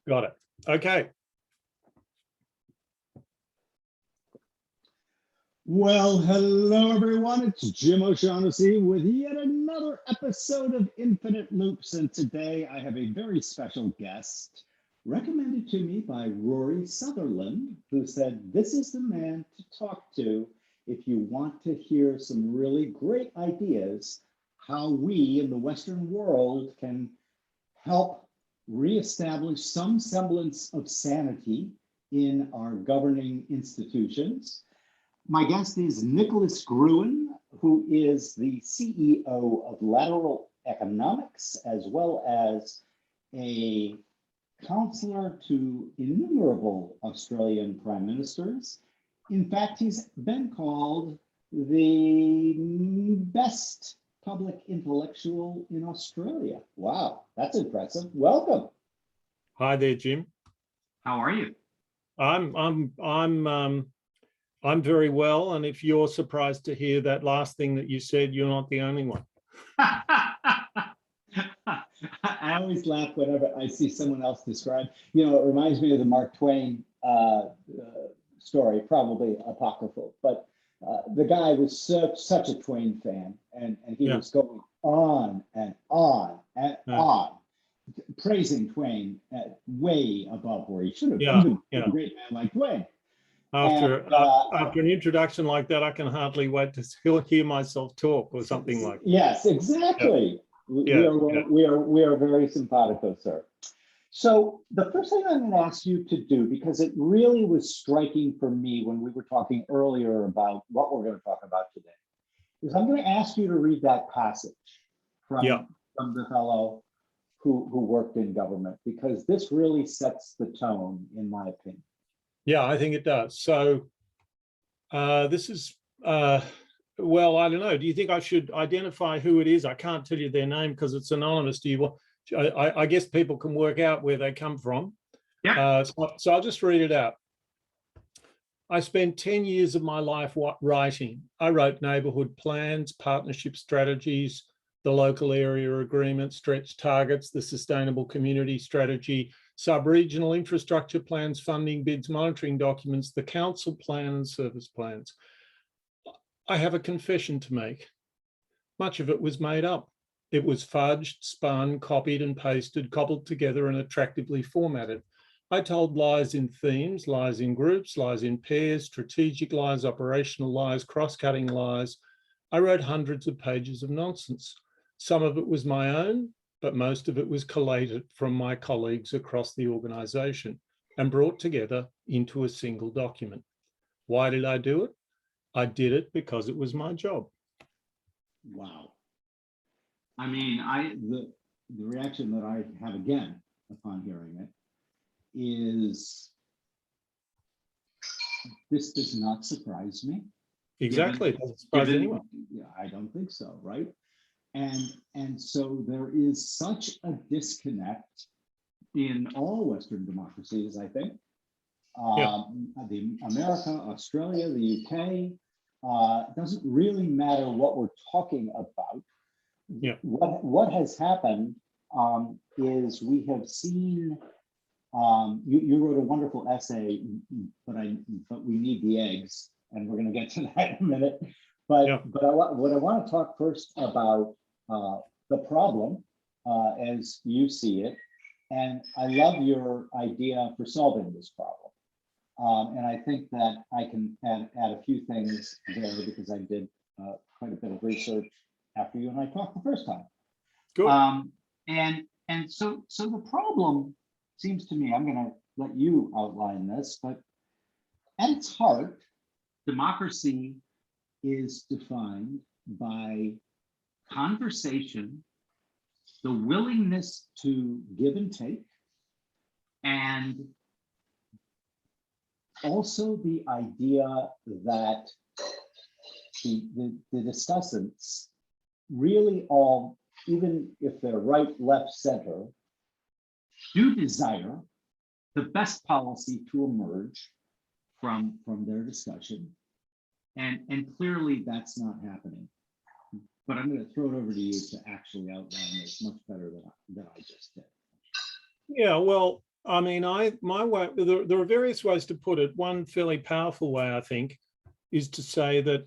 Got it. Okay. Well, hello everyone, it's Jim O'Shaughnessy with yet another episode of Infinite Loops, and today I have a very special guest recommended to me by Rory Sutherland, who said this is the man to talk to if you want to hear some really great ideas how we in the Western world can help reestablish some semblance of sanity in our governing institutions. My guest is Nicholas Gruen, who is the CEO of Lateral Economics, as well as a counselor to innumerable Australian prime ministers. In fact, he's been called the best public intellectual in Australia. Wow, that's impressive. Welcome. Hi there, Jim. How are you? I'm very well, and if you're surprised to hear that last thing that you said, you're not the only one. I always laugh whenever I see someone else describe, it reminds me of the Mark Twain story, probably apocryphal, but the guy was such a Twain fan, and he was going on and on and on, praising Twain way above where he should have been. A great man like Twain. After an introduction like that, I can hardly wait to hear myself talk or something like that. Yes, exactly. Yeah. We are very simpatico, sir. So the first thing I'm going to ask you to do, because it really was striking for me when we were talking earlier about what we're going to talk about today, is I'm going to ask you to read that passage from the fellow who worked in government, because this really sets the tone, in my opinion. Yeah, I think it does. So this is, well, I don't know. Do you think I should identify who it is? I can't tell you their name because it's anonymous. Do you? I guess people can work out where they come from. Yeah. So I'll just read it out. I spent 10 years of my life writing. I wrote neighbourhood plans, partnership strategies, the local area agreement, stretch targets, the sustainable community strategy, sub-regional infrastructure plans, funding bids, monitoring documents, the council plan and service plans. I have a confession to make. Much of it was made up. It was fudged, spun, copied and pasted, cobbled together and attractively formatted. I told lies in themes, lies in groups, lies in pairs, strategic lies, operational lies, cross-cutting lies. I wrote hundreds of pages of nonsense. Some of it was my own, but most of it was collated from my colleagues across the organisation and brought together into a single document. Why did I do it? I did it because it was my job. Wow. I mean, the reaction that I have again upon hearing it is, this does not surprise me. Exactly. It doesn't surprise anyone. Yeah, I don't think so, right? And so there is such a disconnect in all Western democracies, I think. The America, Australia, the UK, doesn't really matter what we're talking about. Yeah. What has happened is we have seen, you wrote a wonderful essay, but we need the eggs, and we're going to get to that in a minute. But what I want to talk first about the problem as you see it, and I love your idea for solving this problem. And I think that I can add a few things there because I did quite a bit of research after you and I talked the first time. Cool. And so the problem seems to me, I'm going to let you outline this, but at its heart, democracy is defined by conversation, the willingness to give and take, and also the idea that the discussants really all, even if they're right, left, center, do desire the best policy to emerge from their discussion. And clearly that's not happening. But I'm going to throw it over to you to actually outline this much better than I just did. Yeah, well, I mean, my way, there are various ways to put it. One fairly powerful way, I think, is to say that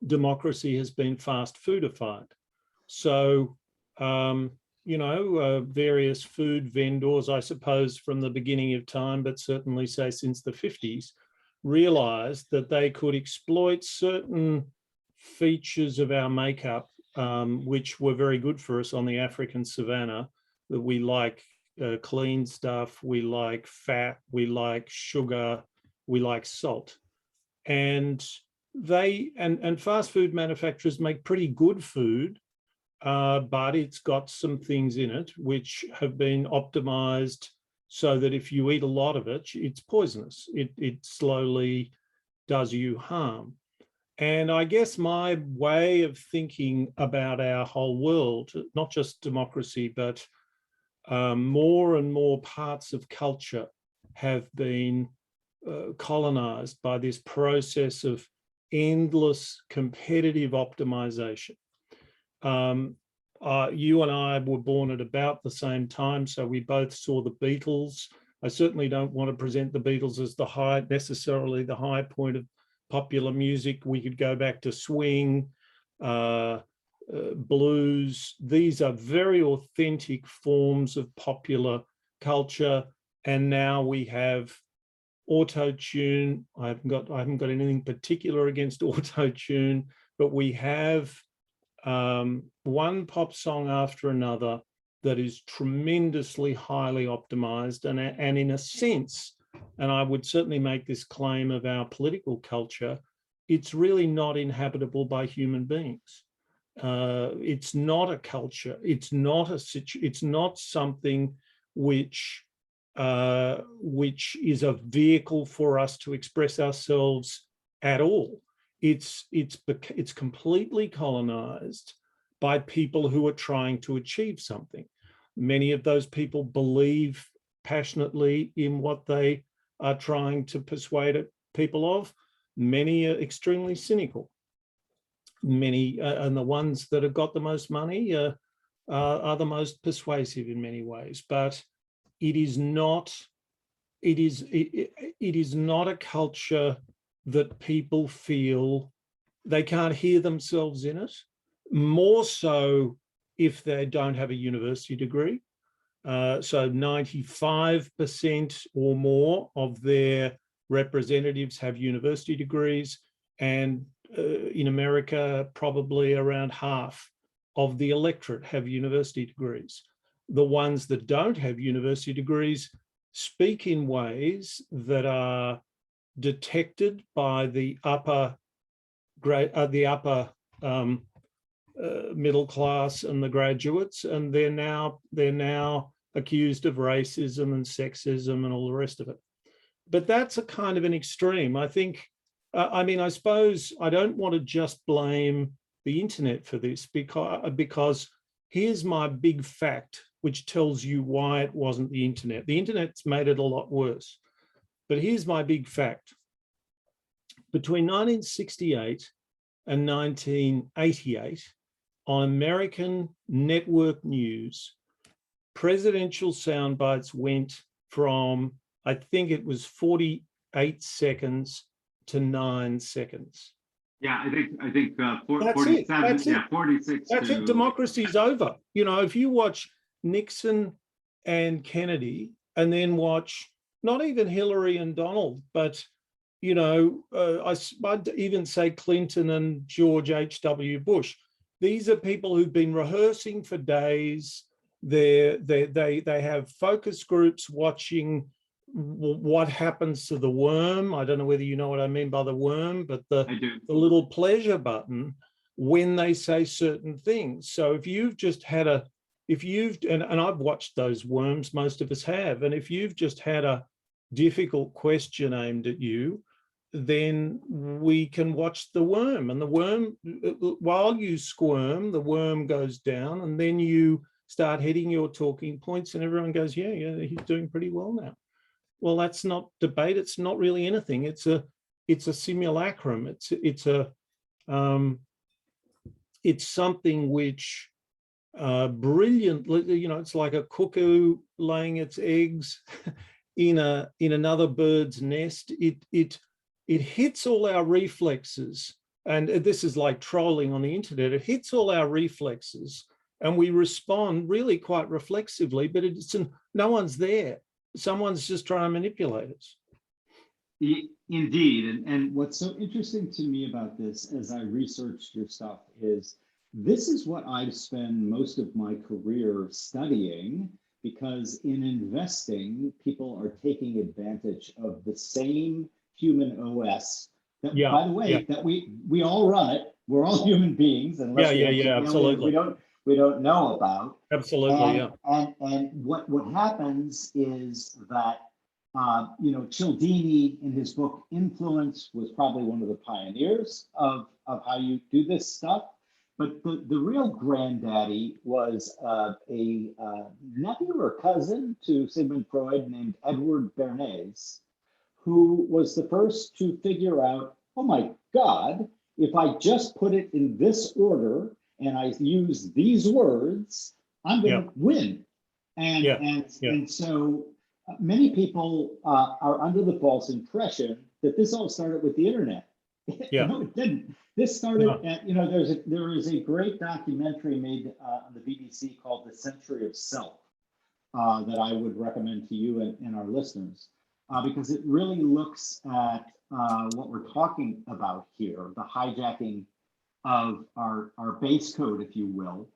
democracy has been fast foodified. So, various food vendors, I suppose, from the beginning of time, but certainly say since the 50s, realized that they could exploit certain features of our makeup, which were very good for us on the African savannah, that we like clean stuff, we like fat, we like sugar, we like salt. And fast food manufacturers make pretty good food, but it's got some things in it which have been optimized so that if you eat a lot of it, it's poisonous. It slowly does you harm. And I guess my way of thinking about our whole world, not just democracy, but more and more parts of culture have been colonized by this process of endless competitive optimization. You and I were born at about the same time, so we both saw the Beatles. I certainly don't want to present the Beatles as necessarily the high point of popular music. We could go back to swing, blues. These are very authentic forms of popular culture, and now we have auto-tune. I haven't got anything particular against auto-tune, but we have one pop song after another that is tremendously highly optimized, and in a sense, and I would certainly make this claim of our political culture, it's really not inhabitable by human beings. It's not a culture. It's not something which is a vehicle for us to express ourselves at all. It's completely colonized by people who are trying to achieve something. Many of those people believe passionately in what they are trying to persuade people of. Many are extremely cynical. Many, and the ones that have got the most money are the most persuasive in many ways. But it is not a culture that people feel they can't hear themselves in it, more so if they don't have a university degree. So 95% or more of their representatives have university degrees, and in America, probably around half of the electorate have university degrees. The ones that don't have university degrees speak in ways that are detected by the upper middle class and the graduates, and they're now accused of racism and sexism and all the rest of it. But that's a kind of an extreme. I think, I suppose I don't want to just blame the internet for this, because here's my big fact, which tells you why it wasn't the internet. The internet's made it a lot worse. But here's my big fact. Between 1968 and 1988, on American network news, presidential sound bites went from, I think it was 48 seconds to 9 seconds. Yeah, I think That's 47. it. That's yeah, it. 46. That's it. Democracy's over. You know, if you watch Nixon and Kennedy, and then watch not even Hillary and Donald, but I'd even say Clinton and George H.W. Bush. These are people who've been rehearsing for days. They have focus groups watching what happens to the worm. I don't know whether you know what I mean by the worm, but the little pleasure button when they say certain things. So if you've just had and I've watched those worms, most of us have, and if you've just had a difficult question aimed at you, then we can watch the worm, and the worm, while you squirm, the worm goes down, and then you start hitting your talking points and everyone goes, yeah, he's doing pretty well now. Well, that's not debate. It's not really anything. It's a simulacrum. It's something which brilliantly, you know, it's like a cuckoo laying its eggs in another bird's nest. It hits all our reflexes, and this is like trolling on the internet. It hits all our reflexes, and we respond really quite reflexively, but no one's there. Someone's just trying to manipulate us. Indeed. And What's so interesting to me about this as I researched your stuff is this is what I've spent most of my career studying, because in investing, people are taking advantage of the same human OS that, by the way, that we all run it. We're all human beings, unless absolutely. we don't know about. Absolutely, and what happens is that you know, Cialdini in his book Influence was probably one of the pioneers of how you do this stuff. But the real granddaddy was a nephew or cousin to Sigmund Freud named Edward Bernays, who was the first to figure out, oh my God, if I just put it in this order and I use these words, I'm going to win. And so many people are under the false impression that this all started with the internet. No, it didn't. This started at, you know, there is a great documentary made on the BBC called The Century of Self that I would recommend to you and our listeners, because it really looks at what we're talking about here, the hijacking of our base code, if you will,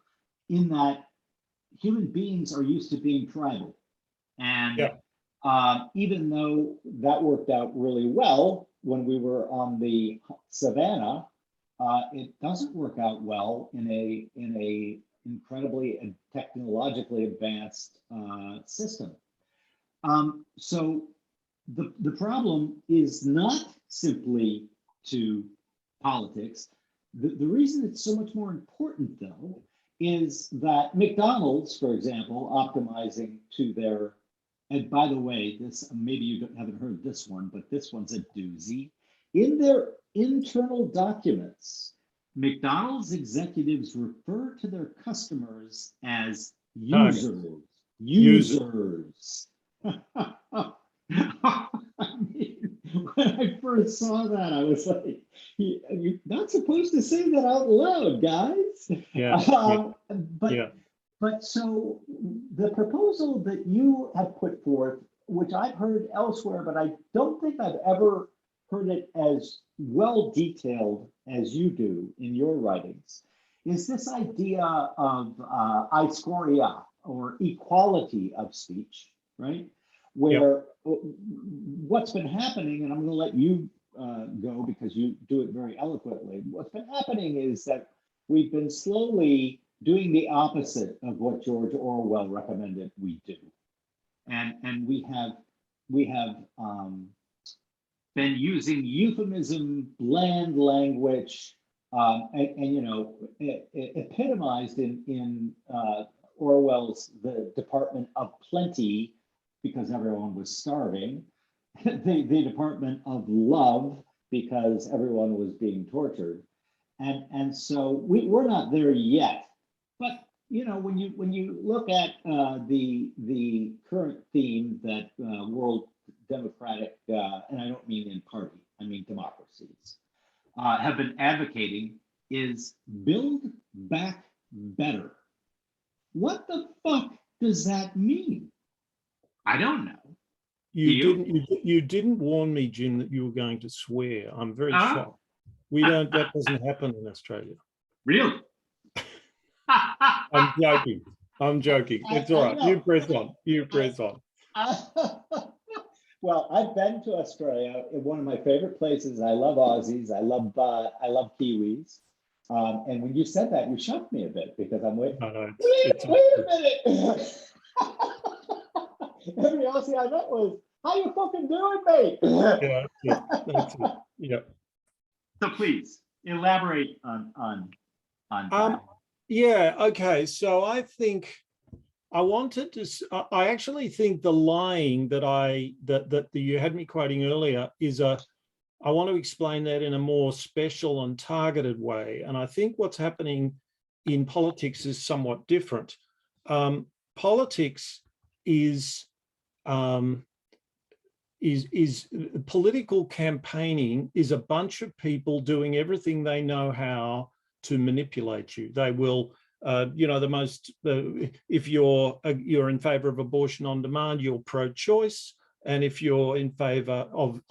in that human beings are used to being tribal. And even though that worked out really well when we were on the savannah, it doesn't work out well in a incredibly and technologically advanced system. So the problem is not simply to politics. The reason it's so much more important, though, is that McDonald's, for example, optimizing to their, and by the way, this, maybe you haven't heard this one, but this one's a doozy. In their internal documents, McDonald's executives refer to their customers as users. Users. I mean, when I first saw that, I was like, you're not supposed to say that out loud, guys. But so the proposal that you have put forth, which I've heard elsewhere, but I don't think I've ever heard it as well detailed as you do in your writings, is this idea of aiscoria, or equality of speech, right? Where what's been happening, and I'm going to let you go because you do it very eloquently. What's been happening is that we've been slowly doing the opposite of what George Orwell recommended we do, and we have been using euphemism, bland language, and you know, epitomized in Orwell's The Department of Plenty, because everyone was starving, the Department of Love, because everyone was being tortured, and so we're not there yet. But you know, when you look at the current theme that world democratic, and I don't mean in party, I mean democracies, have been advocating, is build back better. What the fuck does that mean? I don't know. You didn't warn me, Jim, that you were going to swear. I'm very shocked. That doesn't happen in Australia. Really? I'm joking. It's all right. You press on. Well, I've been to Australia. One of my favorite places. I love Aussies. I love Kiwis. And when you said that, you shocked me a bit, because I'm waiting. Wait a minute. Every Aussie I met was, how you fucking doing, mate? That's it. Yeah. So please elaborate on that. Yeah. Okay. So I think I actually think the lying that you had me quoting earlier is I want to explain that in a more special and targeted way. And I think what's happening in politics is somewhat different. Politics is political campaigning is a bunch of people doing everything they know how to manipulate you. They will, if you're in favor of abortion on demand, you're pro-choice, and if you're in favor of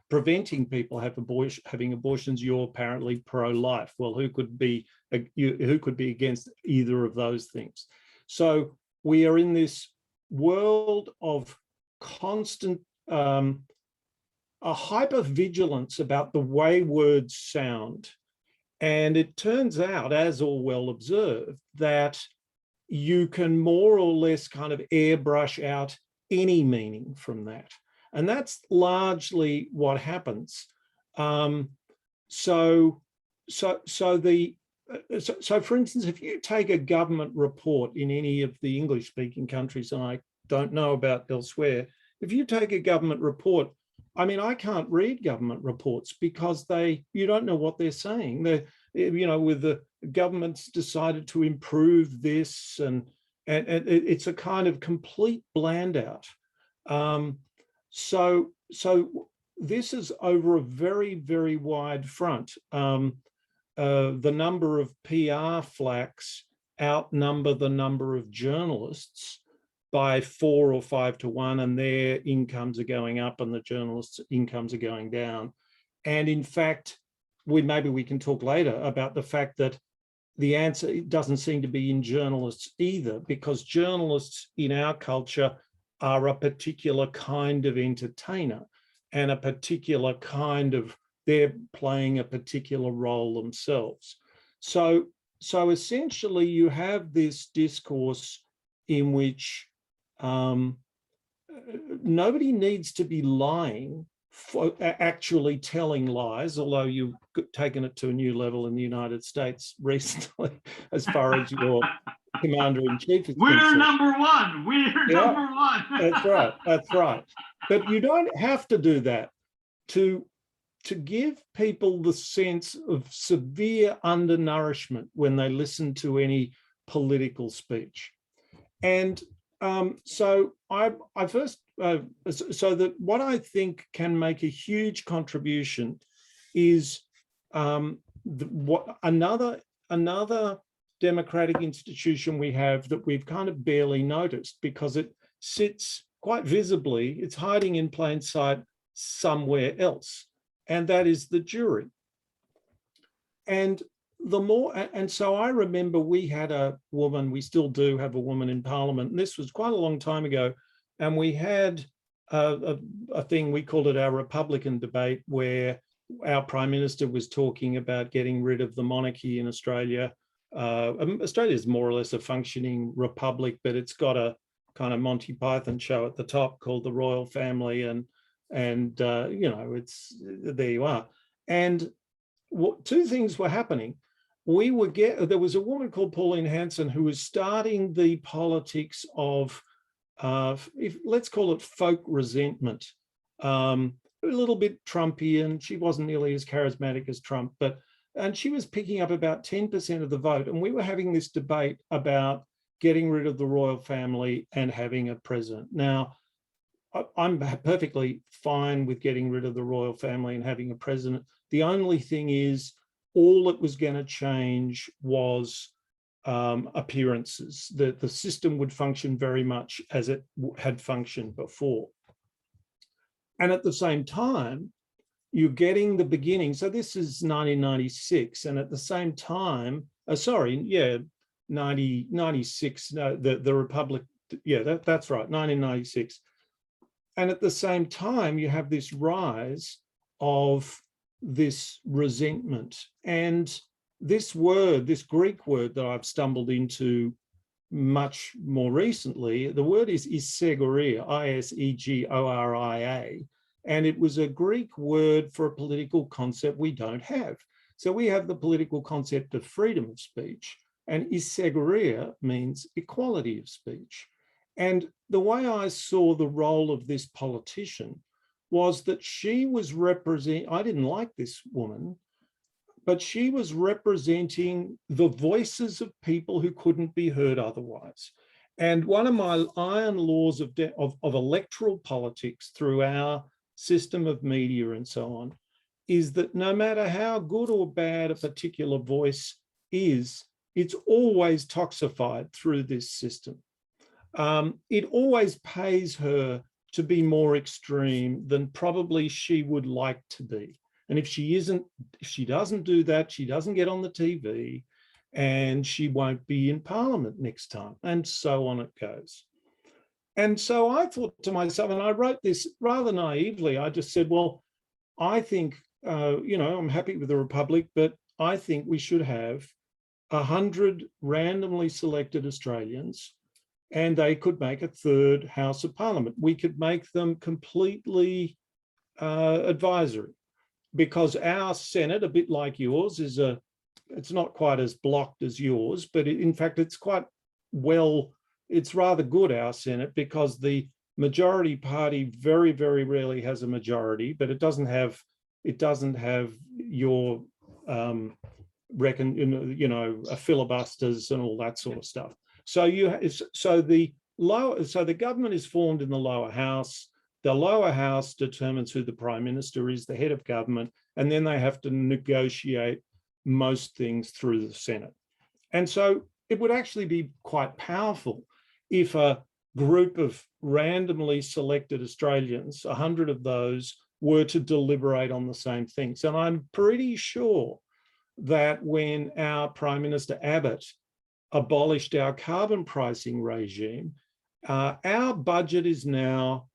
preventing people having abortions, you're apparently pro-life. Well, who could be against either of those things? So we are in this world of constant a hypervigilance about the way words sound. And it turns out, as Orwell observed, that you can more or less kind of airbrush out any meaning from that. And that's largely what happens. So for instance, if you take a government report in any of the English-speaking countries, and I don't know about elsewhere, if you take a government report, I mean, I can't read government reports because you don't know what they're saying. With the government's decided to improve this, and it's a kind of complete bland out. So this is over a very, very wide front. The number of PR flacks outnumber the number of journalists by 4 or 5 to 1, and their incomes are going up and the journalists' incomes are going down. And in fact, maybe we can talk later about the fact that the answer doesn't seem to be in journalists either, because journalists in our culture are a particular kind of entertainer, and a particular kind of, they're playing a particular role themselves. So essentially you have this discourse in which nobody needs to be lying, for actually telling lies, although you've taken it to a new level in the United States recently, as far as your commander-in-chief is We're concerned. number one. We're number one. That's right. That's right. But you don't have to do that to give people the sense of severe undernourishment when they listen to any political speech. And so that what I think can make a huge contribution is another democratic institution we have that we've kind of barely noticed, because it sits quite visibly, it's hiding in plain sight somewhere else, and that is the jury. And so I remember we had a woman, we still do have a woman in Parliament, and this was quite a long time ago, and we had a thing, we called it our Republican debate, where our Prime Minister was talking about getting rid of the monarchy in Australia. Australia is more or less a functioning republic, but it's got a kind of Monty Python show at the top called The Royal Family, and it's, there you are. And two things were happening. There was a woman called Pauline Hanson who was starting the politics of, let's call it folk resentment, a little bit Trumpian. She wasn't nearly as charismatic as Trump, and she was picking up about 10% of the vote. And we were having this debate about getting rid of the royal family and having a president. Now, I'm perfectly fine with getting rid of the royal family and having a president. The only thing is, all it was going to change was appearances. The system would function very much as it had functioned before. And at the same time, you're getting the beginning. So this is 1996. And at the same time, 96, no, the Republic, that's right, 1996. And at the same time, you have this rise of this resentment. And this word, this Greek word that I've stumbled into much more recently, the word is isegoria, I-S-E-G-O-R-I-A. And it was a Greek word for a political concept we don't have. So we have the political concept of freedom of speech, and isegoria means equality of speech. And the way I saw the role of this politician was that she was I didn't like this woman, but she was representing the voices of people who couldn't be heard otherwise. And one of my iron laws of electoral politics through our system of media and so on is that no matter how good or bad a particular voice is, it's always toxified through this system. It always pays her to be more extreme than probably she would like to be. And if she doesn't do that, she doesn't get on the TV and she won't be in Parliament next time, and so on it goes. And so I thought to myself, and I wrote this rather naively, I just said, well, I think, I'm happy with the Republic, but I think we should have 100 randomly selected Australians, and they could make a third House of Parliament. We could make them completely advisory, because our Senate, a bit like yours, it's not quite as blocked as yours, but in fact, it's quite well, it's rather good, our Senate, because the majority party very, very rarely has a majority, but it doesn't have your filibusters and all that sort of stuff. So the government is formed in the lower house. The lower house determines who the prime minister is, the head of government, and then they have to negotiate most things through the Senate. And so it would actually be quite powerful if a group of randomly selected Australians, 100 of those, were to deliberate on the same things. And I'm pretty sure that when our Prime Minister Abbott abolished our carbon pricing regime, our budget is now,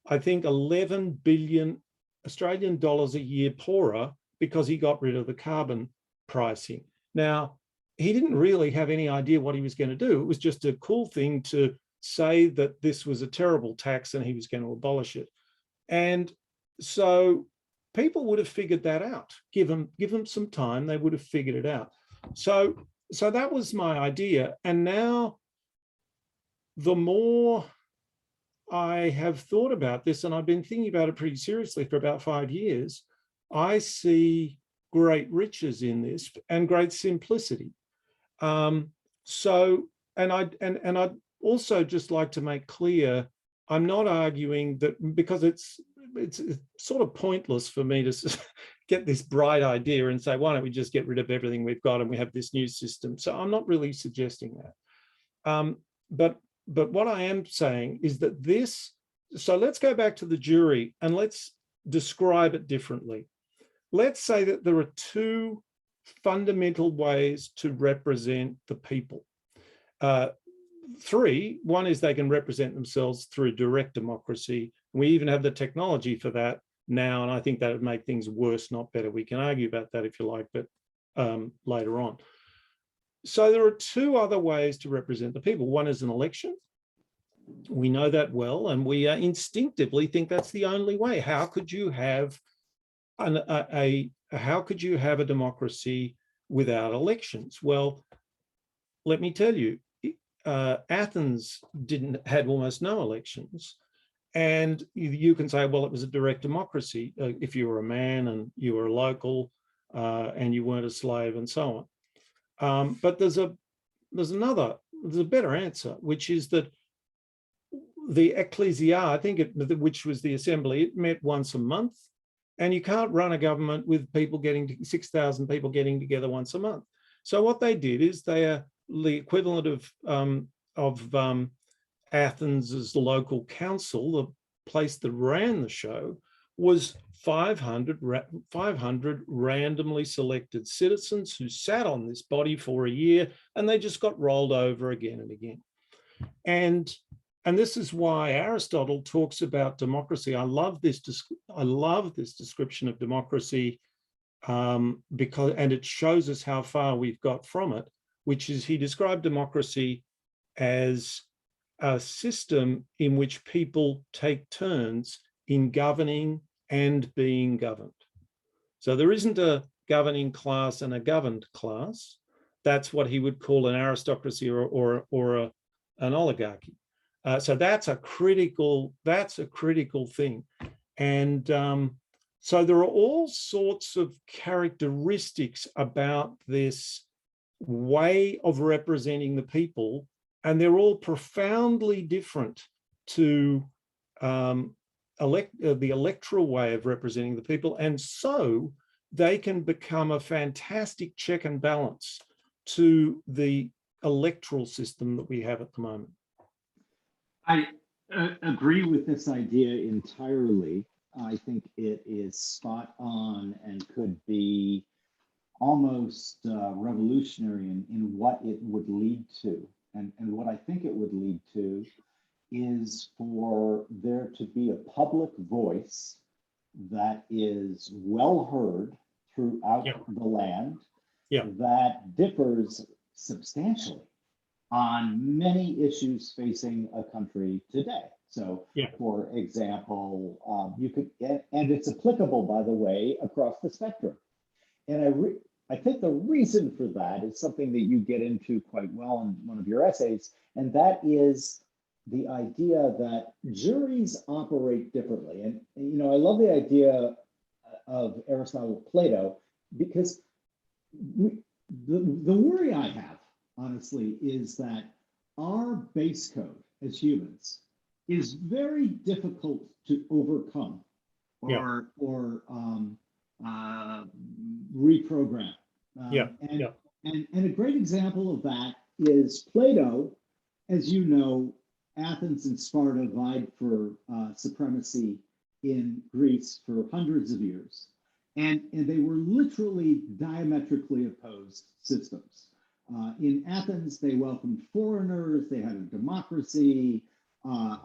I think, 11 billion Australian dollars a year poorer because he got rid of the carbon pricing. Now, he didn't really have any idea what he was going to do. It was just a cool thing to say that this was a terrible tax and he was going to abolish it. And so people would have figured that out. Give them some time, they would have figured it out. So that was my idea. And now the more I have thought about this, and I've been thinking about it pretty seriously for about 5 years, I see great riches in this and great simplicity. I'd also just like to make clear, I'm not arguing that, because it's sort of pointless for me to get this bright idea and say, why don't we just get rid of everything we've got and we have this new system? So I'm not really suggesting that. But what I am saying is that so let's go back to the jury and let's describe it differently. Let's say that there are two fundamental ways to represent the people. Three. One is they can represent themselves through direct democracy. We even have the technology for that now, and I think that would make things worse, not better. We can argue about that if you like, but later on. So there are two other ways to represent the people. One is an election. We know that well, and we instinctively think that's the only way. How could you have a democracy without elections? Well, let me tell you, Athens had almost no elections. And you can say, well, it was a direct democracy if you were a man and you were a local and you weren't a slave and so on. But there's a better answer, which is that the ecclesia, I think which was the assembly, it met once a month, and you can't run a government with 6,000 people getting together once a month. So what they did is they are the equivalent of Athens's local council, the place that ran the show, was 500 randomly selected citizens who sat on this body for a year, and they just got rolled over again and again. And this is why Aristotle talks about democracy. I love this description of democracy and it shows us how far we've got from it, which is, he described democracy as a system in which people take turns in governing and being governed. So there isn't a governing class and a governed class. That's what he would call an aristocracy or an oligarchy. So that's a critical thing. And So there are all sorts of characteristics about this way of representing the people, and they're all profoundly different to the electoral way of representing the people. And so they can become a fantastic check and balance to the electoral system that we have at the moment. I agree with this idea entirely. I think it is spot on and could be almost revolutionary in what it would lead to. And what I think it would lead to is for there to be a public voice that is well heard throughout the land, that differs substantially on many issues facing a country today. So, for example, you could, and it's applicable, by the way, across the spectrum. And I think the reason for that is something that you get into quite well in one of your essays, and that is the idea that juries operate differently. And, you know, I love the idea of Aristotle, Plato, because the worry I have, honestly, is that our base code as humans is very difficult to overcome or reprogram. And a great example of that is Plato. As you know, Athens and Sparta vied for supremacy in Greece for hundreds of years. And they were literally diametrically opposed systems. In Athens, they welcomed foreigners, they had a democracy,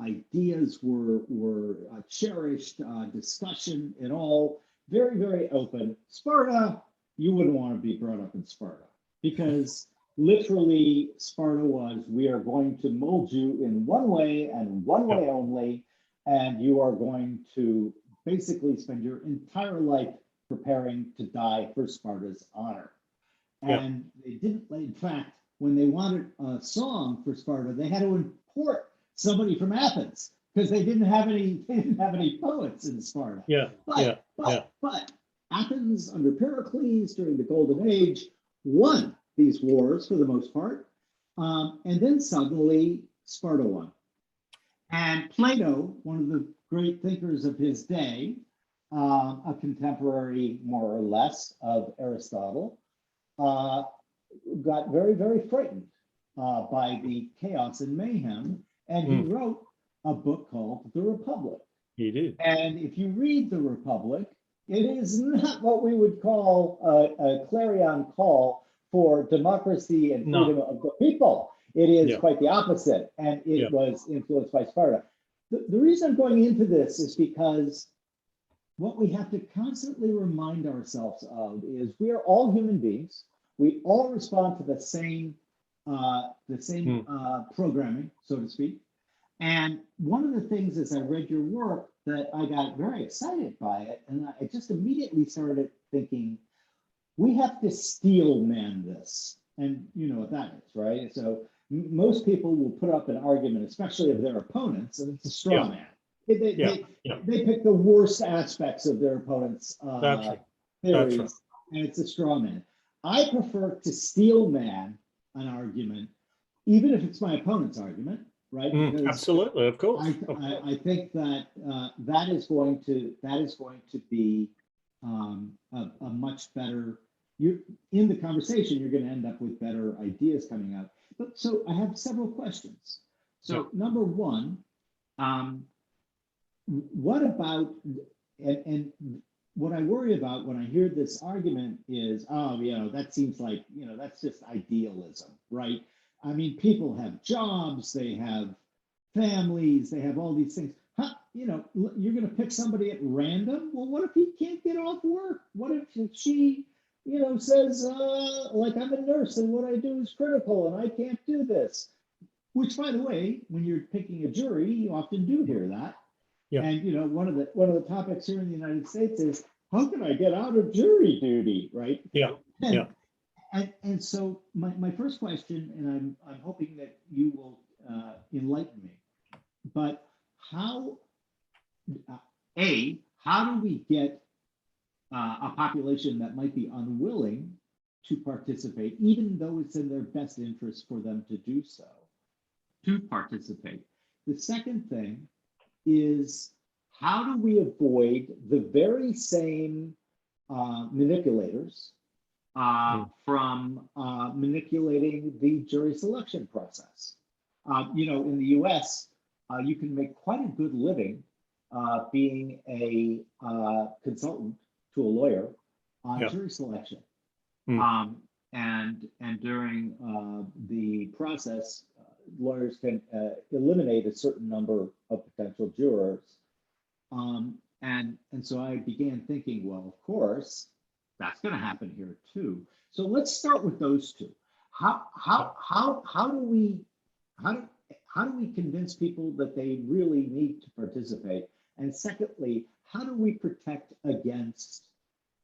ideas were cherished, discussion and all, very, very open. Sparta, you wouldn't want to be brought up in Sparta, because literally Sparta was, we are going to mold you in one way and one way only, and you are going to basically spend your entire life preparing to die for Sparta's honor. And they didn't, in fact, when they wanted a song for Sparta, they had to import somebody from Athens because they didn't have any poets in Sparta. But Athens under Pericles during the Golden Age won these wars for the most part. And then suddenly Sparta won. And Plato, one of the great thinkers of his day, a contemporary more or less of Aristotle, got very, very frightened by the chaos and mayhem. And he wrote a book called The Republic. He did. And if you read The Republic, it is not what we would call a clarion call for democracy and freedom of the people. It is quite the opposite. And it was influenced by Sparta. The reason I'm going into this is because what we have to constantly remind ourselves of is we are all human beings. We all respond to the same programming, so to speak. And one of the things as I read your work that I got very excited by it, and I just immediately started thinking, we have to steel man this. And you know what that is, right? So most people will put up an argument, especially of their opponents, and it's a straw man. They pick the worst aspects of their opponent's theories, and it's a straw man. I prefer to steel man an argument, even if it's my opponent's argument, right? Because absolutely, of course. I think that that is going to be a much better. In the conversation, you're going to end up with better ideas coming out. But so I have several questions. So number one, what about and what I worry about when I hear this argument is, that seems like, that's just idealism, right? I mean, people have jobs, they have families, they have all these things. You're going to pick somebody at random? Well, what if he can't get off work? What if she, says, like, I'm a nurse and what I do is critical and I can't do this? Which, by the way, when you're picking a jury, you often do hear that. And one of the topics here in the United States is, how can I get out of jury duty, right? And so my first question, and I'm hoping that you will enlighten me, but how do we get a population that might be unwilling to participate, even though it's in their best interest for them to do so, to participate. The second thing is, how do we avoid the very same manipulators from manipulating the jury selection process? In the US, you can make quite a good living being a consultant to a lawyer on jury selection. And during the process, lawyers can eliminate a certain number of potential jurors. And so I began thinking, well, of course, that's going to happen here too. So let's start with those two. How do we convince people that they really need to participate? And secondly, how do we protect against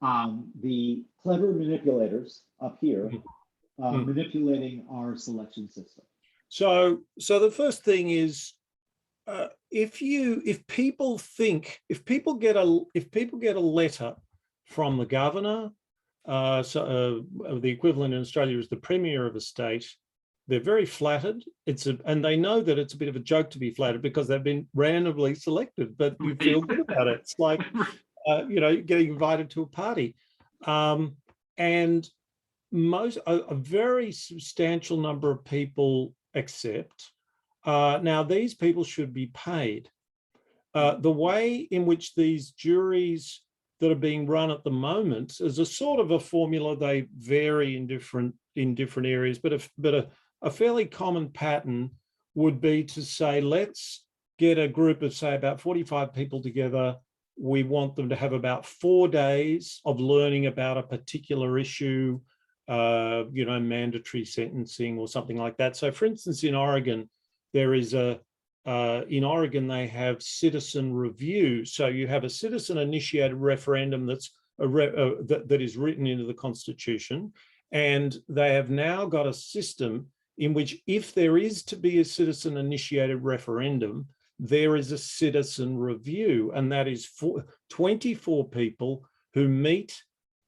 the clever manipulators up here manipulating our selection system? So the first thing is, if people get a letter from the governor, the equivalent in Australia is the premier of a state, they're very flattered. And they know that it's a bit of a joke to be flattered because they've been randomly selected, but you feel good about it. It's like, getting invited to a party. And a very substantial number of people accept. Now, these people should be paid. The way in which these juries that are being run at the moment is a sort of a formula. They vary in different areas, but a fairly common pattern would be to say, let's get a group of, say, about 45 people together. We want them to have about 4 days of learning about a particular issue, mandatory sentencing or something like that. So, for instance, in Oregon, there is in Oregon, they have citizen review. So you have a citizen-initiated referendum that is written into the Constitution, and they have now got a system in which, if there is to be a citizen-initiated referendum, there is a citizen review, and that is 24 people who meet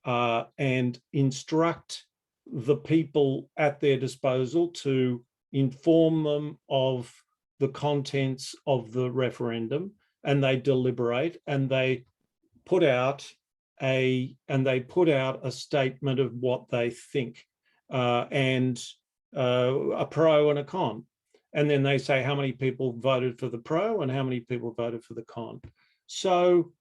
and instruct the people at their disposal to inform them of the contents of the referendum, and they deliberate, and they put out a statement of what they think, and a pro and a con. And then they say how many people voted for the pro and how many people voted for the con. So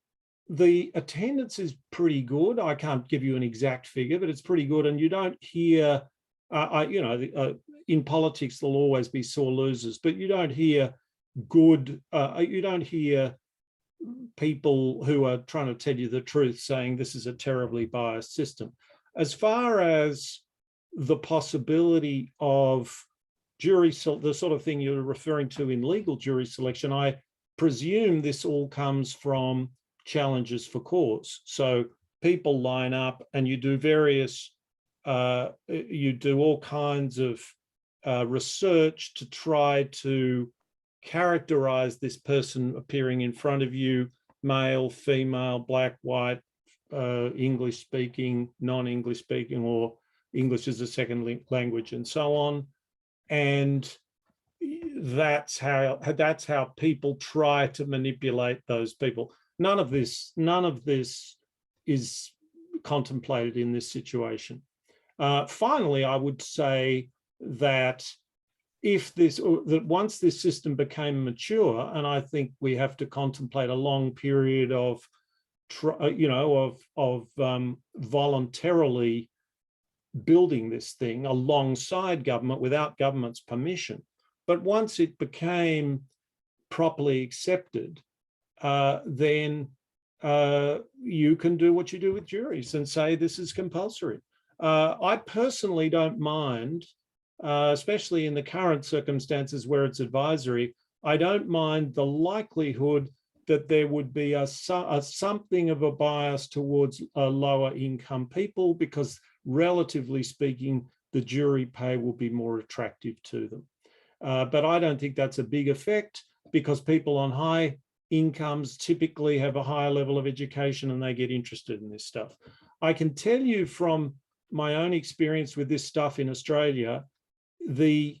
the attendance is pretty good. I can't give you an exact figure, but it's pretty good. And you don't hear, in politics, there'll always be sore losers, but you don't hear people who are trying to tell you the truth saying this is a terribly biased system. As far as the possibility of the sort of thing you're referring to in legal jury selection, I presume this all comes from challenges for cause. So people line up and you do all kinds of research to try to characterize this person appearing in front of you, male, female, black, white, English speaking, non-English speaking, or English as a second language, and so on. And that's how people try to manipulate those people. None of this is contemplated in this situation. Finally, I would say that once this system became mature, and I think we have to contemplate a long period of voluntarily building this thing alongside government without government's permission. But once it became properly accepted, then you can do what you do with juries and say this is compulsory. I personally don't mind, especially in the current circumstances where it's advisory, I don't mind the likelihood that there would be something of a bias towards lower income people, because relatively speaking, the jury pay will be more attractive to them. But I don't think that's a big effect, because people on high incomes typically have a higher level of education and they get interested in this stuff. I can tell you from my own experience with this stuff in Australia, the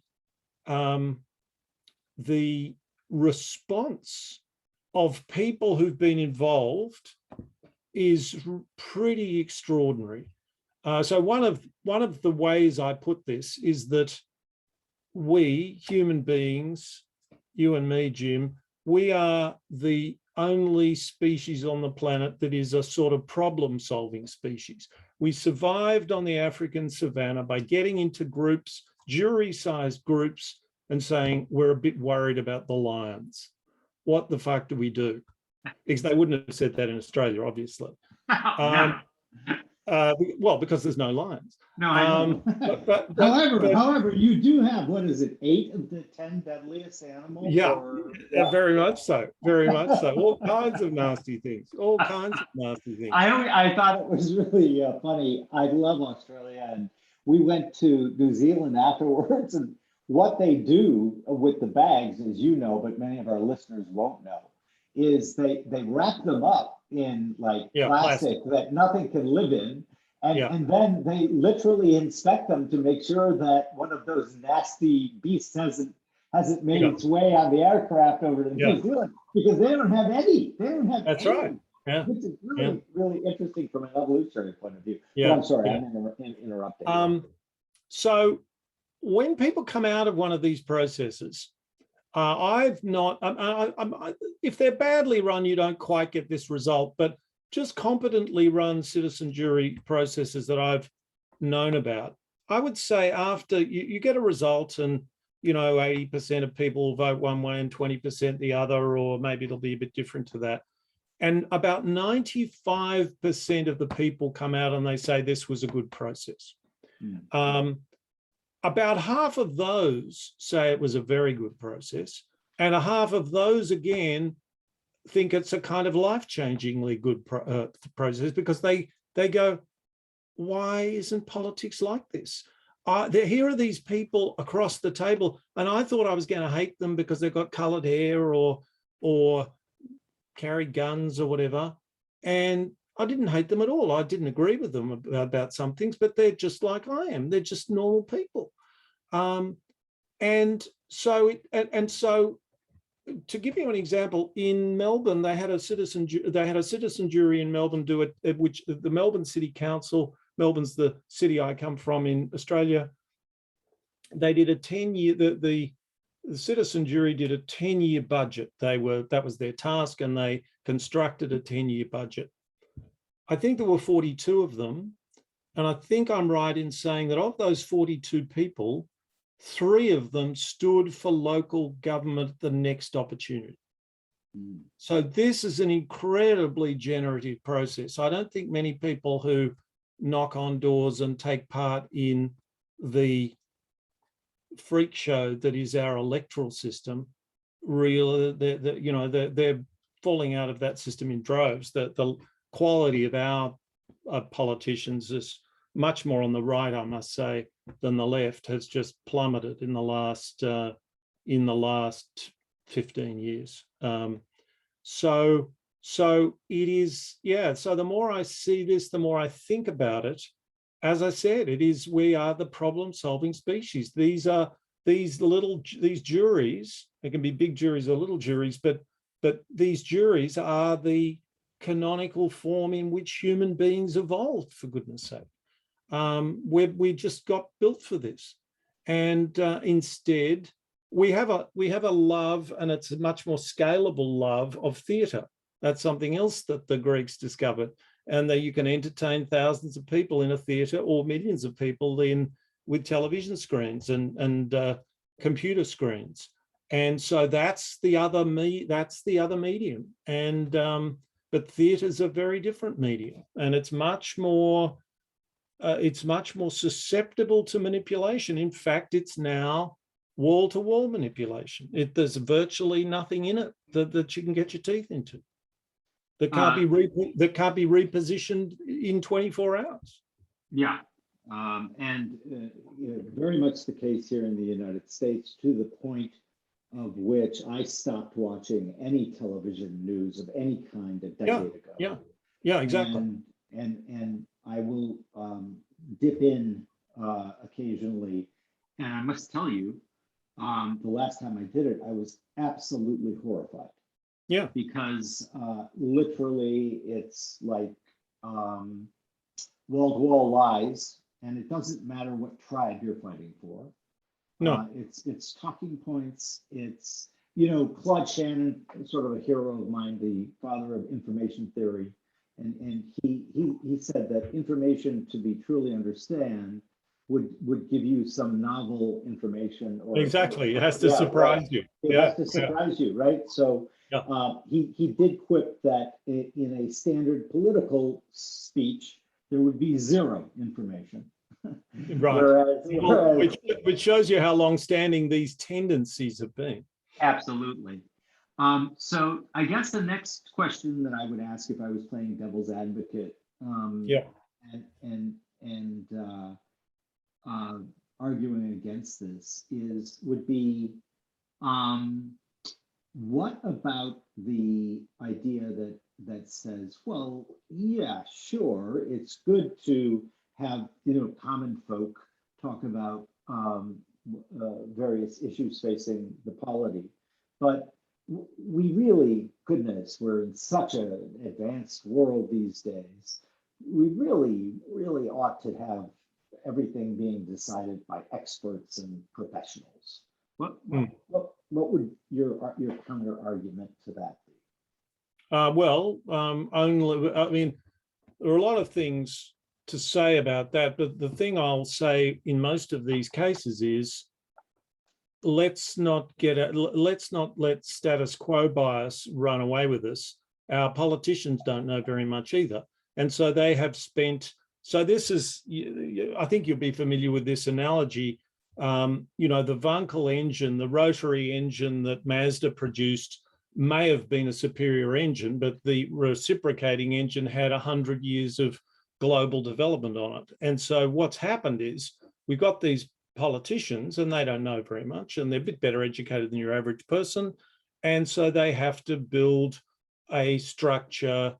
response of people who've been involved is pretty extraordinary. So one of the ways I put this is that we human beings, you and me, Jim, we are the only species on the planet that is a sort of problem-solving species. We survived on the African savannah by getting into groups, jury-sized groups, and saying, we're a bit worried about the lions. What the fuck do we do? Because they wouldn't have said that in Australia, obviously. No. Well, because there's no lions. No, I know. However, you do have, what is it, 8 of the 10 deadliest animals? Yeah, very much so. Very much so. All kinds of nasty things. All kinds of nasty things. I thought it was really funny. I love Australia, and we went to New Zealand afterwards, and what they do with the bags, as you know, but many of our listeners won't know, is they wrap them up in like plastic that nothing can live in. And then they literally inspect them to make sure that one of those nasty beasts hasn't made its way on the aircraft over to New Zealand, because they don't have any. They don't have That's any. right. Yeah. Which is really, really interesting from an evolutionary point of view. Yeah. But I'm sorry, I'm interrupting. So when people come out of one of these processes, I've not, if they're badly run, you don't quite get this result, but just competently run citizen jury processes that I've known about, I would say after you get a result and, 80% of people vote one way and 20% the other, or maybe it'll be a bit different to that. And about 95% of the people come out and they say this was a good process. About half of those say it was a very good process, and a half of those again think it's a kind of life-changingly good process, because they go, why isn't politics like this? Here are these people across the table, and I thought I was going to hate them because they've got coloured hair or carry guns or whatever, and I didn't hate them at all. I didn't agree with them about some things, but they're just like I am. They're just normal people. And so to give you an example, in Melbourne, they had a citizen jury in Melbourne do it, which the Melbourne City Council, Melbourne's the city I come from in Australia, they did a 10-year, the citizen jury did a 10-year budget. That was their task, and they constructed a 10-year budget. I think there were 42 of them, and I think I'm right in saying that of those 42 people, 3 of them stood for local government the next opportunity. So this is an incredibly generative process. I don't think many people who knock on doors and take part in the freak show that is our electoral system, really, they're falling out of that system in droves. The quality of our politicians is much more on the right, I must say, than the left, has just plummeted in the last 15 years. So it is, so the more I see this, the more I think about it. As I said, we are the problem-solving species. These juries, they can be big juries or little juries, but these juries are the canonical form in which human beings evolved, for goodness sake. We just got built for this, and instead we have a love, and it's a much more scalable love, of theatre. That's something else that the Greeks discovered, and that you can entertain thousands of people in a theatre, or millions of people with television screens and computer screens. And so that's the other medium. And but theatre's a very different medium, and it's much more susceptible to manipulation. In fact, it's now wall-to-wall manipulation. There's virtually nothing in it that you can get your teeth into. That can't be repositioned in 24 hours. Yeah. And very much the case here in the United States, to the point of which I stopped watching any television news of any kind a decade ago. Yeah, exactly. And I will dip in occasionally. And I must tell you, the last time I did it, I was absolutely horrified. Yeah. Because literally it's like wall-to-wall lies, and it doesn't matter what tribe you're fighting for. No. It's talking points. It's, Claude Shannon, sort of a hero of mine, the father of information theory, and he said that information to be truly understand would give you some novel information, or Exactly. It has to surprise you. It has to surprise you, right? So he did quip that in a standard political speech, there would be zero information. Right. Which shows you how long-standing these tendencies have been. Absolutely. So I guess the next question that I would ask if I was playing devil's advocate, and arguing against this would be, what about the idea that says, well, yeah, sure, it's good to have common folk talk about various issues facing the polity, but we really, goodness, we're in such an advanced world these days. We really, really ought to have everything being decided by experts and professionals. What would your counter argument to that be? Only, there are a lot of things to say about that, but the thing I'll say in most of these cases is, let's not let status quo bias run away with us. Our politicians don't know very much either, and so they have spent. So this is, I think you'll be familiar with this analogy. The Wankel engine, the rotary engine that Mazda produced, may have been a superior engine, but the reciprocating engine had 100 years of global development on it. And so what's happened is we've got these politicians, and they don't know very much, and they're a bit better educated than your average person. And so they have to build a structure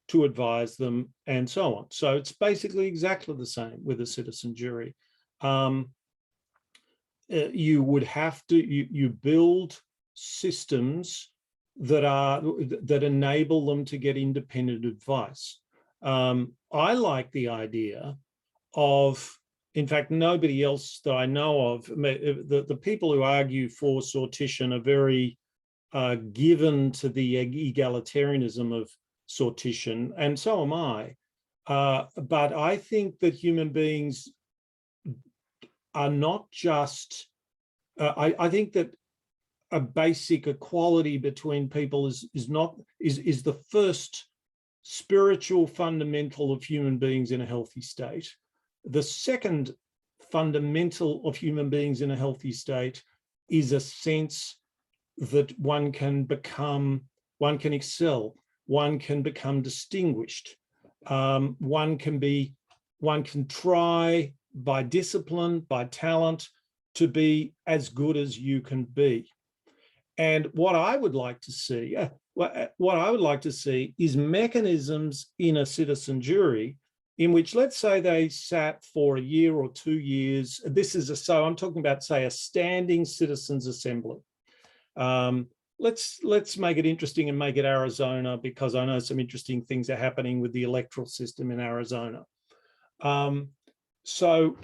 to advise them and so on. So it's basically exactly the same with a citizen jury. You would have to, you build systems that enable them to get independent advice. I like the idea of, in fact, nobody else that I know of, the people who argue for sortition are very given to the egalitarianism of sortition, and so am I. But I think that human beings are not just, I think that a basic equality between people is the first spiritual fundamental of human beings in a healthy state. The second fundamental of human beings in a healthy state is a sense that one can excel, one can become distinguished, one can try by discipline, by talent, to be as good as you can be. And what I would like to see, is mechanisms in a citizen jury in which, let's say they sat for a year or 2 years. I'm talking about, say, a standing citizens assembly. Let's make it interesting and make it Arizona, because I know some interesting things are happening with the electoral system in Arizona. So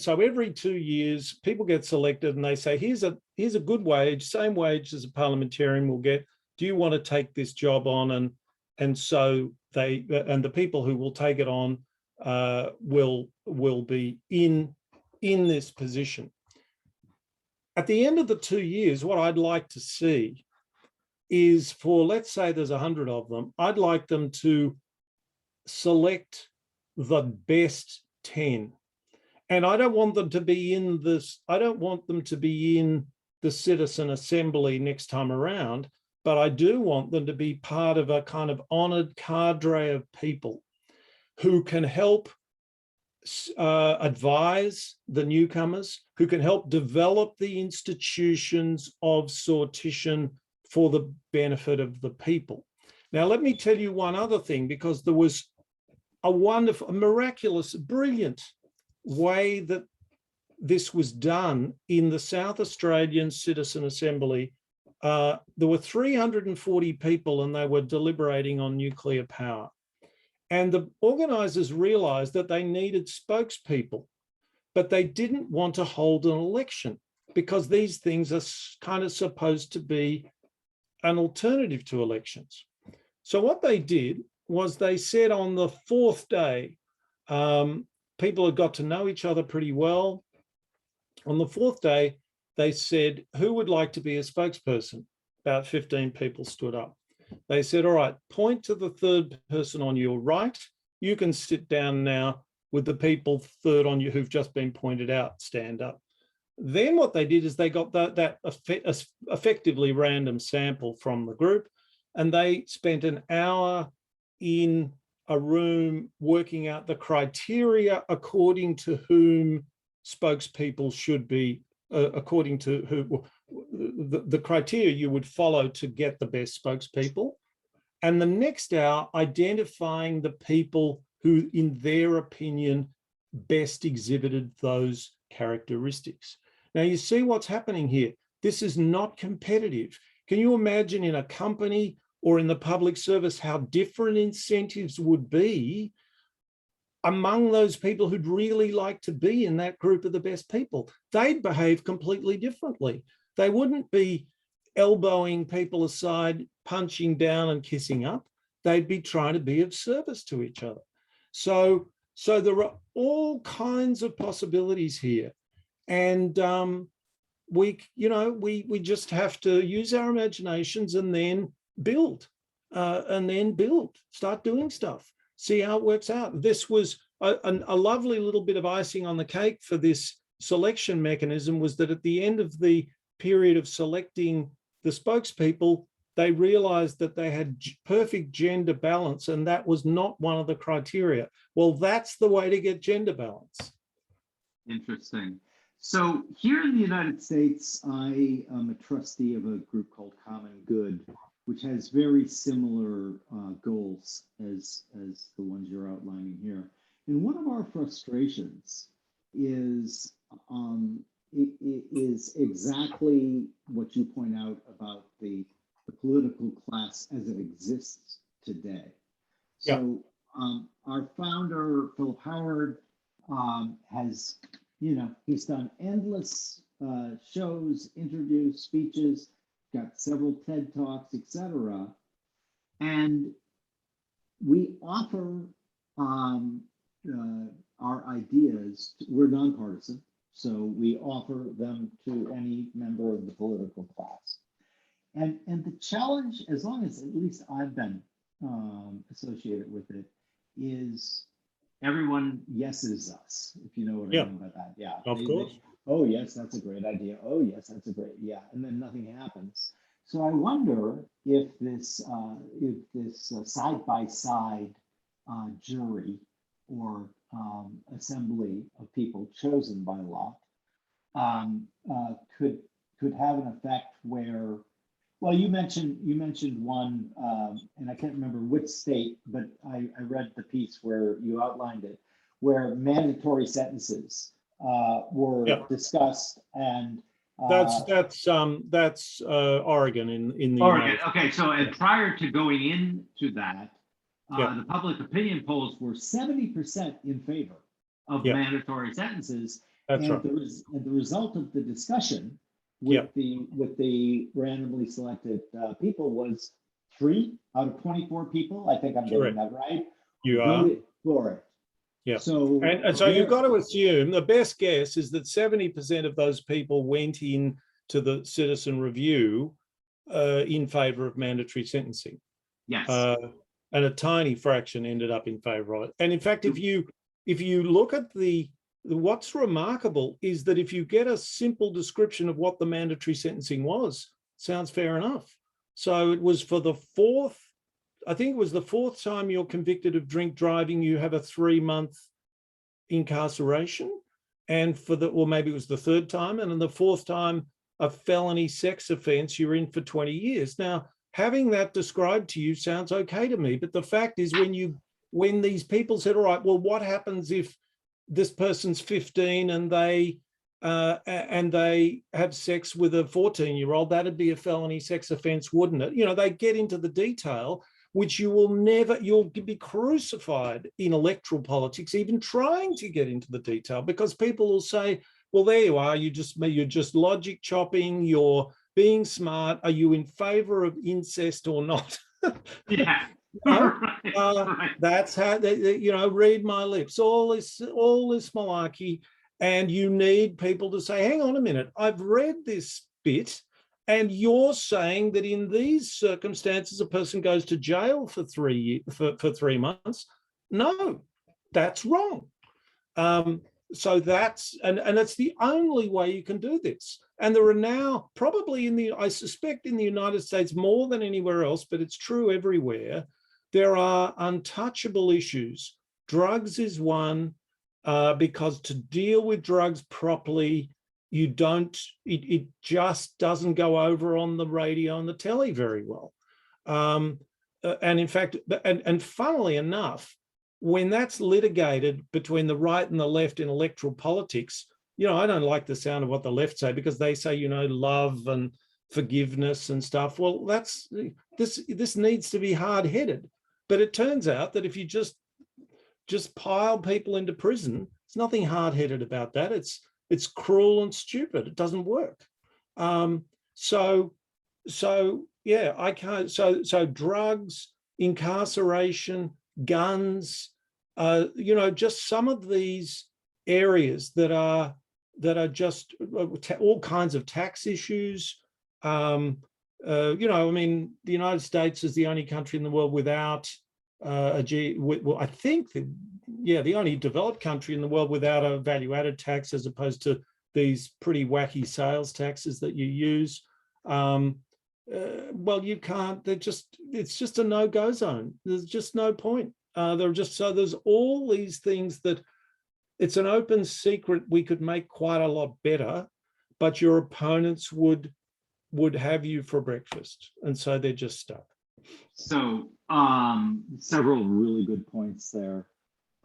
every 2 years, people get selected and they say, here's a good wage, same wage as a parliamentarian will get. Do you want to take this job on? And so the people who will take it on will be in this position. At the end of the 2 years, what I'd like to see is, for, let's say there's 100 of them, I'd like them to select the best 10. And I don't want them to be in this, I don't want them to be in the citizen assembly next time around, but I do want them to be part of a kind of honored cadre of people who can help advise the newcomers, who can help develop the institutions of sortition for the benefit of the people. Now, let me tell you one other thing, because there was a wonderful, miraculous, brilliant way that this was done in the South Australian Citizen Assembly. There were 340 people and they were deliberating on nuclear power. And the organisers realised that they needed spokespeople, but they didn't want to hold an election because these things are kind of supposed to be an alternative to elections. So what they did was they said on the fourth day, people had got to know each other pretty well. On the fourth day, they said, who would like to be a spokesperson? About 15 people stood up. They said, all right, point to the third person on your right. You can sit down now with the people third on you who've just been pointed out, stand up. Then what they did is they got that effectively random sample from the group, and they spent an hour in a room working out the criteria according to whom spokespeople should be, according to who, the criteria you would follow to get the best spokespeople. And the next hour, identifying the people who, in their opinion, best exhibited those characteristics. Now, you see what's happening here. This is not competitive. Can you imagine in a company or in the public service how different incentives would be among those people who'd really like to be in that group of the best people? They'd behave completely differently. They wouldn't be elbowing people aside, punching down and kissing up. They'd be trying to be of service to each other. So there are all kinds of possibilities here. And we just have to use our imaginations and then build, start doing stuff, see how it works out. This was a lovely little bit of icing on the cake for this selection mechanism, was that at the end of the period of selecting the spokespeople, they realized that they had perfect gender balance, and that was not one of the criteria. Well, that's the way to get gender balance. Interesting. So here in the United States, I am a trustee of a group called Common Good, which has very similar goals as the ones you're outlining here. And one of our frustrations is exactly what you point out about the political class as it exists today. So our founder, Philip Howard, has, he's done endless shows, interviews, speeches, got several TED Talks, etc. And we offer our ideas. We're nonpartisan, so we offer them to any member of the political class. And the challenge, as long as at least I've been associated with it, is everyone yeses us, if you know what I mean by that. Yeah, of course. Oh yes, that's a great idea. Oh yes, that's a great, yeah, and then nothing happens. So I wonder if this side-by-side jury or assembly of people chosen by lot could have an effect where, well, you mentioned one, and I can't remember which state, but I read the piece where you outlined it, where mandatory sentences were discussed, and that's Oregon in the Oregon. United Okay, so and prior to going into that, the public opinion polls were 70% in favor of mandatory sentences. That's and right. The result of the discussion with the randomly selected people was 3 out of 24 people. I think I'm getting that right. You are for it. Yeah. So you've got to assume, the best guess is that 70% of those people went in to the citizen review in favor of mandatory sentencing. Yes. And a tiny fraction ended up in favor of it. And in fact, if you look at what's remarkable is that if you get a simple description of what the mandatory sentencing was, sounds fair enough. So it was for the fourth time you're convicted of drink driving, you have a 3-month incarceration, and or maybe it was the third time, and in the fourth time, a felony sex offense, you're in for 20 years. Now, having that described to you sounds okay to me, but the fact is when these people said, all right, well, what happens if this person's 15 and they have sex with a 14-year-old? That'd be a felony sex offense, wouldn't it? You know, they get into the detail, which you'll be crucified in electoral politics, even trying to get into the detail, because people will say, well, there you are, you're just logic chopping, you're being smart, are you in favor of incest or not? Yeah. Right. That's how read my lips, all this malarkey. And you need people to say, hang on a minute, I've read this bit, and you're saying that in these circumstances, a person goes to jail for 3 months. No, that's wrong. So that's, and it's the only way you can do this. And there are now probably I suspect in the United States more than anywhere else, but it's true everywhere, there are untouchable issues. Drugs is one, because to deal with drugs properly, it just doesn't go over on the radio and the telly very well. And in fact, and funnily enough, when that's litigated between the right and the left in electoral politics, I don't like the sound of what the left say, because they say, love and forgiveness and stuff. Well, this needs to be hard-headed. But it turns out that if you just pile people into prison, there's nothing hard-headed about that. It's cruel and stupid. It doesn't work. So yeah, I can't. So drugs, incarceration, guns, just some of these areas that are just all kinds of tax issues. I mean, the United States is the only country in the world without I think the only developed country in the world without a value-added tax, as opposed to these pretty wacky sales taxes that you use. Well, you can't. It's just a no-go zone. There's just no point. There's all these things that it's an open secret we could make quite a lot better, but your opponents would have you for breakfast, and so they're just stuck. So several really good points there.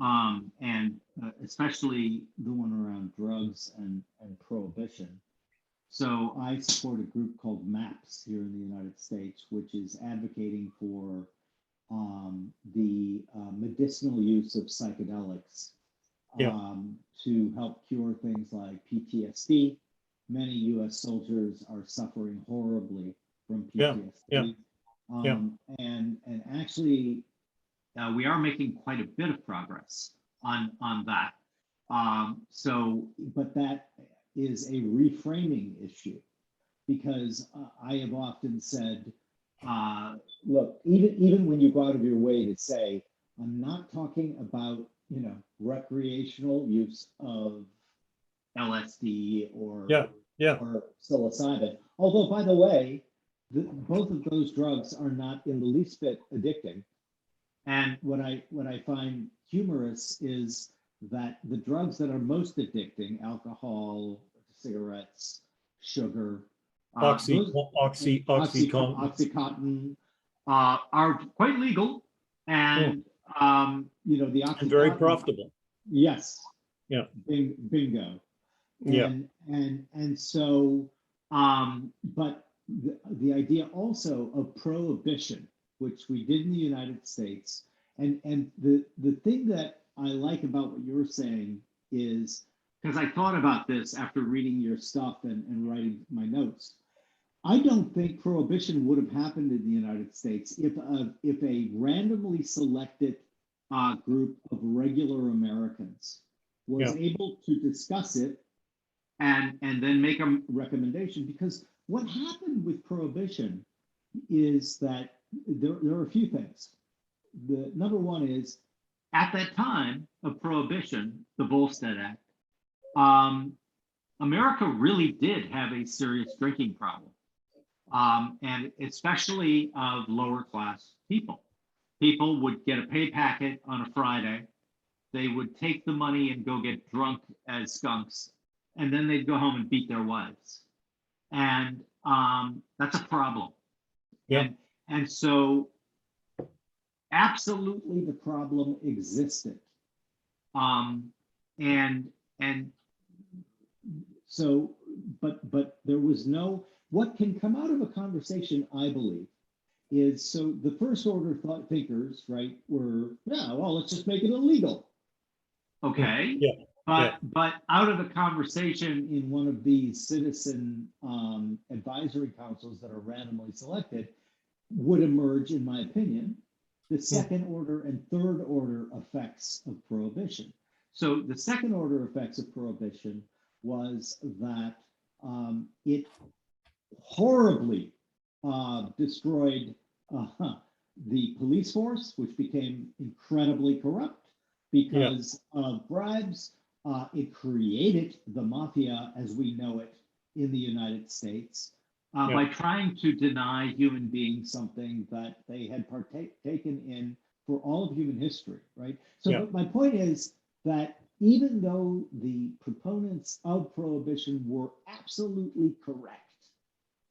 And especially the one around drugs and prohibition. So I support a group called MAPS here in the United States, which is advocating for the medicinal use of psychedelics to help cure things like PTSD. Many U.S. soldiers are suffering horribly from PTSD. And actually, we are making quite a bit of progress on that. But that is a reframing issue, because I have often said, look, even when you go out of your way to say, I'm not talking about, recreational use of LSD or psilocybin. Although, by the way, both of those drugs are not in the least bit addicting. And what I find humorous is that the drugs that are most addicting, alcohol, cigarettes, sugar, Oxycontin, are quite legal, and the Oxycontin, and very profitable. Yes. Yeah. Bingo. Yeah. And so, but the idea also of prohibition, which we did in the United States, and the thing that I like about what you're saying is, because I thought about this after reading your stuff and writing my notes, I don't think prohibition would have happened in the United States if a randomly selected group of regular Americans was able to discuss it and then make a recommendation. Because what happened with prohibition is that there are a few things. The number one is, at that time of prohibition, the Volstead Act, America really did have a serious drinking problem, and especially of lower class people. People would get a pay packet on a Friday, they would take the money and go get drunk as skunks, and then they'd go home and beat their wives. And that's a problem. Yeah. And so Absolutely, the problem existed. and So, but there was no, what can come out of a conversation, I believe, is, so the first order thought thinkers, right, were, yeah, well, let's just make it illegal. okay. Yeah. But out of the conversation, In one of these citizen advisory councils that are randomly selected, would emerge, in my opinion, the second order and third order effects of prohibition. So the second order effects of prohibition was that it horribly destroyed the police force, which became incredibly corrupt because of bribes. It created the mafia as we know it in the United States by trying to deny human beings something that they had partaken in for all of human history, right? So but my point is that even though the proponents of prohibition were absolutely correct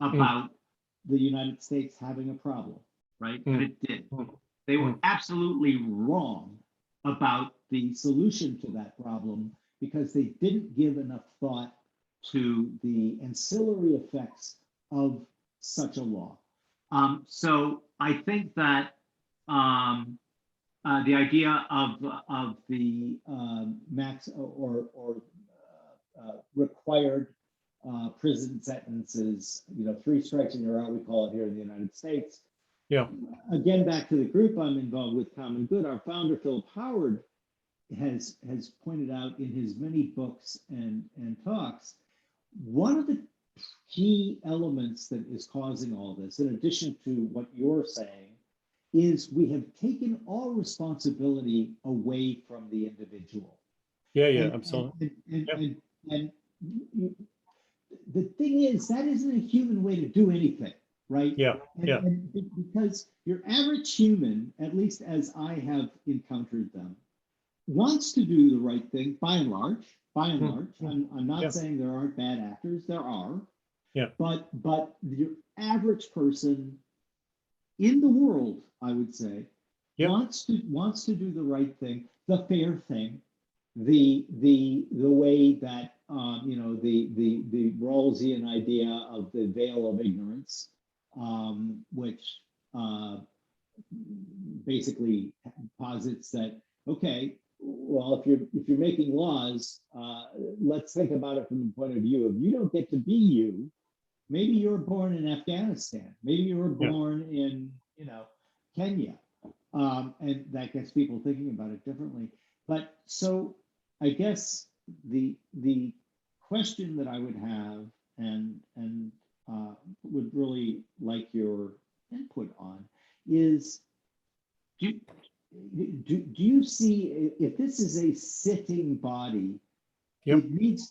about the United States having a problem, right, and it did. They were absolutely wrong about the solution to that problem because they didn't give enough thought to the ancillary effects of such a law. So I think that the idea of the Max or required prison sentences, 3 strikes and you're out, we call it here in the United States. Yeah. Again, back to the group I'm involved with, Common Good, our founder, Philip Howard, has pointed out in his many books and talks, one of the key elements that is causing all this, in addition to what you're saying, is we have taken all responsibility away from the individual. Absolutely. And the thing is, that isn't a human way to do anything, right? And because your average human, at least as I have encountered them, wants to do the right thing by and large. I'm not saying there aren't bad actors, there are. But your average person in the world, I would say, wants to do the right thing, the fair thing, the way that the Rawlsian idea of the veil of ignorance, which basically posits that, okay, well, if you're making laws, let's think about it from the point of view of, you don't get to be you. Maybe you were born in Afghanistan. Maybe you were born in Kenya, and that gets people thinking about it differently. But so I guess the question that I would have and would really like your input on is, do you see, if this is a sitting body, it needs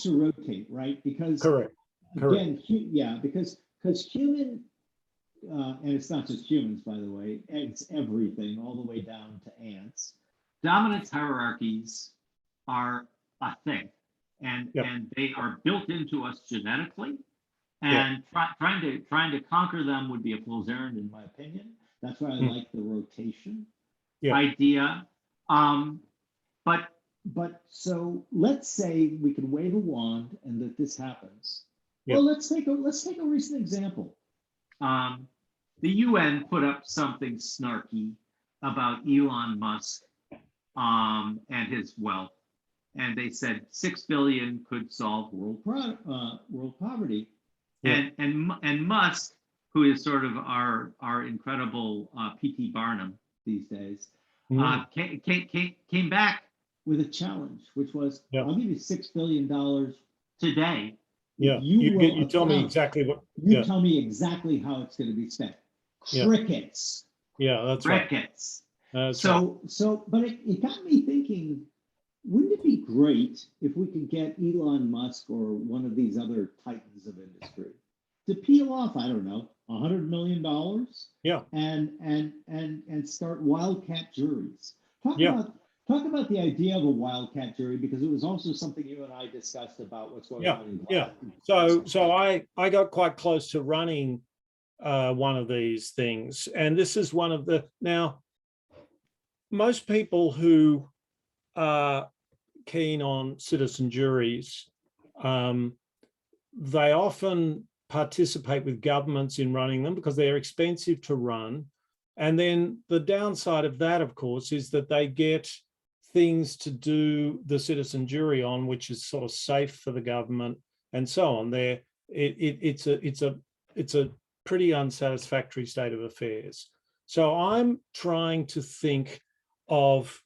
to rotate, right? Because again, because human, and it's not just humans, by the way, it's everything, all the way down to ants. Dominance hierarchies are a thing, and they are built into us genetically. And trying to conquer them would be a fool's errand, in my opinion. That's why I like the rotation idea. But so let's say we can wave a wand and that this happens. Well, let's take a recent example. The UN put up something snarky about Elon Musk and his wealth, and they said 6 billion could solve world poverty. And Musk, who is sort of our incredible P.T. Barnum these days, came back with a challenge, which was, I'll give you $6 billion today. You tell me exactly what. You tell me exactly how it's going to be spent. Crickets. That's crickets. Right. But it got me thinking, wouldn't it be great if we could get Elon Musk or one of these other titans of industry to peel off, I don't know, $100 million? And start wildcat juries. Talk about the idea of a wildcat jury, because it was also something you and I discussed about what's going on in So I got quite close to running one of these things, and this is one of the, now most people who are keen on citizen juries, they often participate with governments in running them because they're expensive to run. And then the downside of that, of course, is that they get things to do the citizen jury on, which is sort of safe for the government and so on. It's a pretty unsatisfactory state of affairs. So I'm trying to think of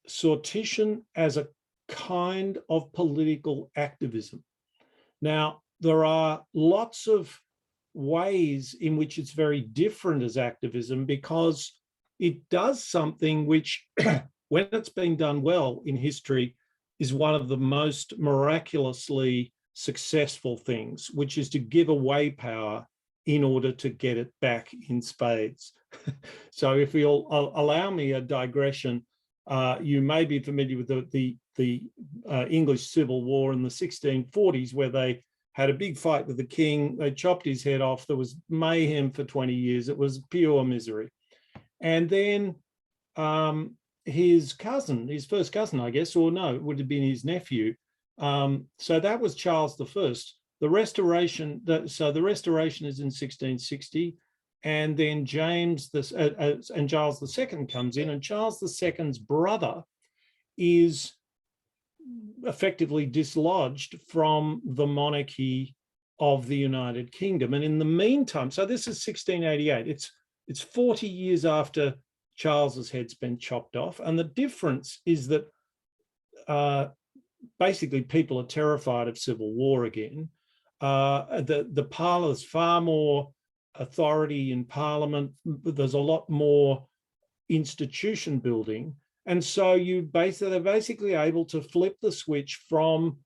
sortition as a kind of political activism. Now, there are lots of ways in which it's very different as activism, because it does something which, when it's been done well in history, is one of the most miraculously successful things, which is to give away power in order to get it back in spades. So if you'll allow me a digression, you may be familiar with the English Civil War in the 1640s, where they had a big fight with the king. They chopped his head off. There was mayhem for 20 years. It was pure misery. And then his cousin, his first cousin, I guess, or no, it would have been his nephew. So that was Charles I. The Restoration, so the Restoration is in 1660, and then James and Charles II comes in, and Charles II's brother is effectively dislodged from the monarchy of the United Kingdom. And in the meantime, so this is 1688, it's 40 years after Charles's head's been chopped off. And the difference is that basically people are terrified of civil war again. There's far more authority in Parliament. There's a lot more institution building. And so they're basically able to flip the switch from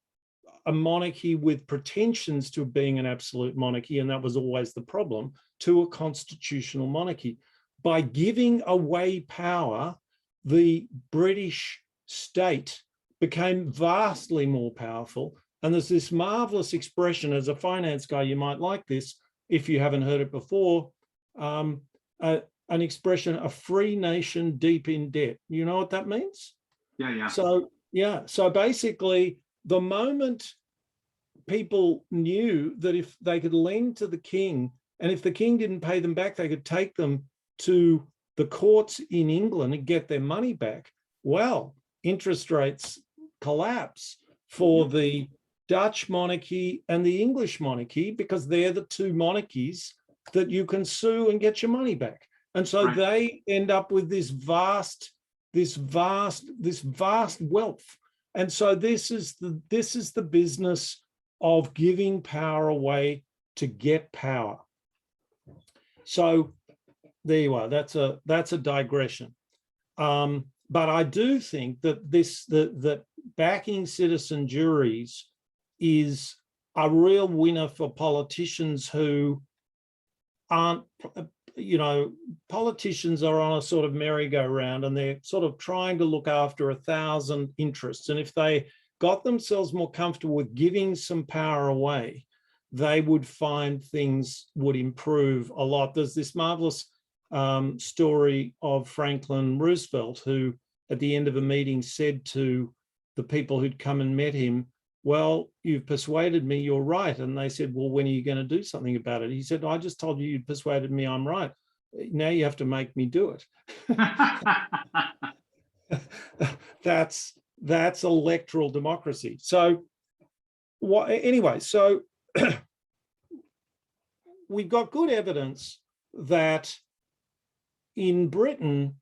a monarchy with pretensions to being an absolute monarchy, and that was always the problem, to a constitutional monarchy. By giving away power, the British state became vastly more powerful. And there's this marvelous expression, as a finance guy, you might like this if you haven't heard it before, an expression, a free nation deep in debt. You know what that means? Yeah. So basically, the moment people knew that if they could lend to the king, and if the king didn't pay them back, they could take them to the courts in England and get their money back. Well, interest rates collapse for the Dutch monarchy and the English monarchy, because they're the two monarchies that you can sue and get your money back. And so they end up with this vast wealth. And so this is the business of giving power away to get power. So there you are. That's a digression. But I do think that that backing citizen juries is a real winner for politicians who aren't, politicians are on a sort of merry-go-round, and they're sort of trying to look after 1,000 interests. And if they got themselves more comfortable with giving some power away, they would find things would improve a lot. There's this marvelous story of Franklin Roosevelt, who at the end of a meeting said to the people who'd come and met him, "Well, you've persuaded me you're right." And they said, "Well, when are you going to do something about it?" He said, "I just told you you'd persuaded me I'm right. Now you have to make me do it." That's electoral democracy. So anyway, so we've got good evidence that in Britain,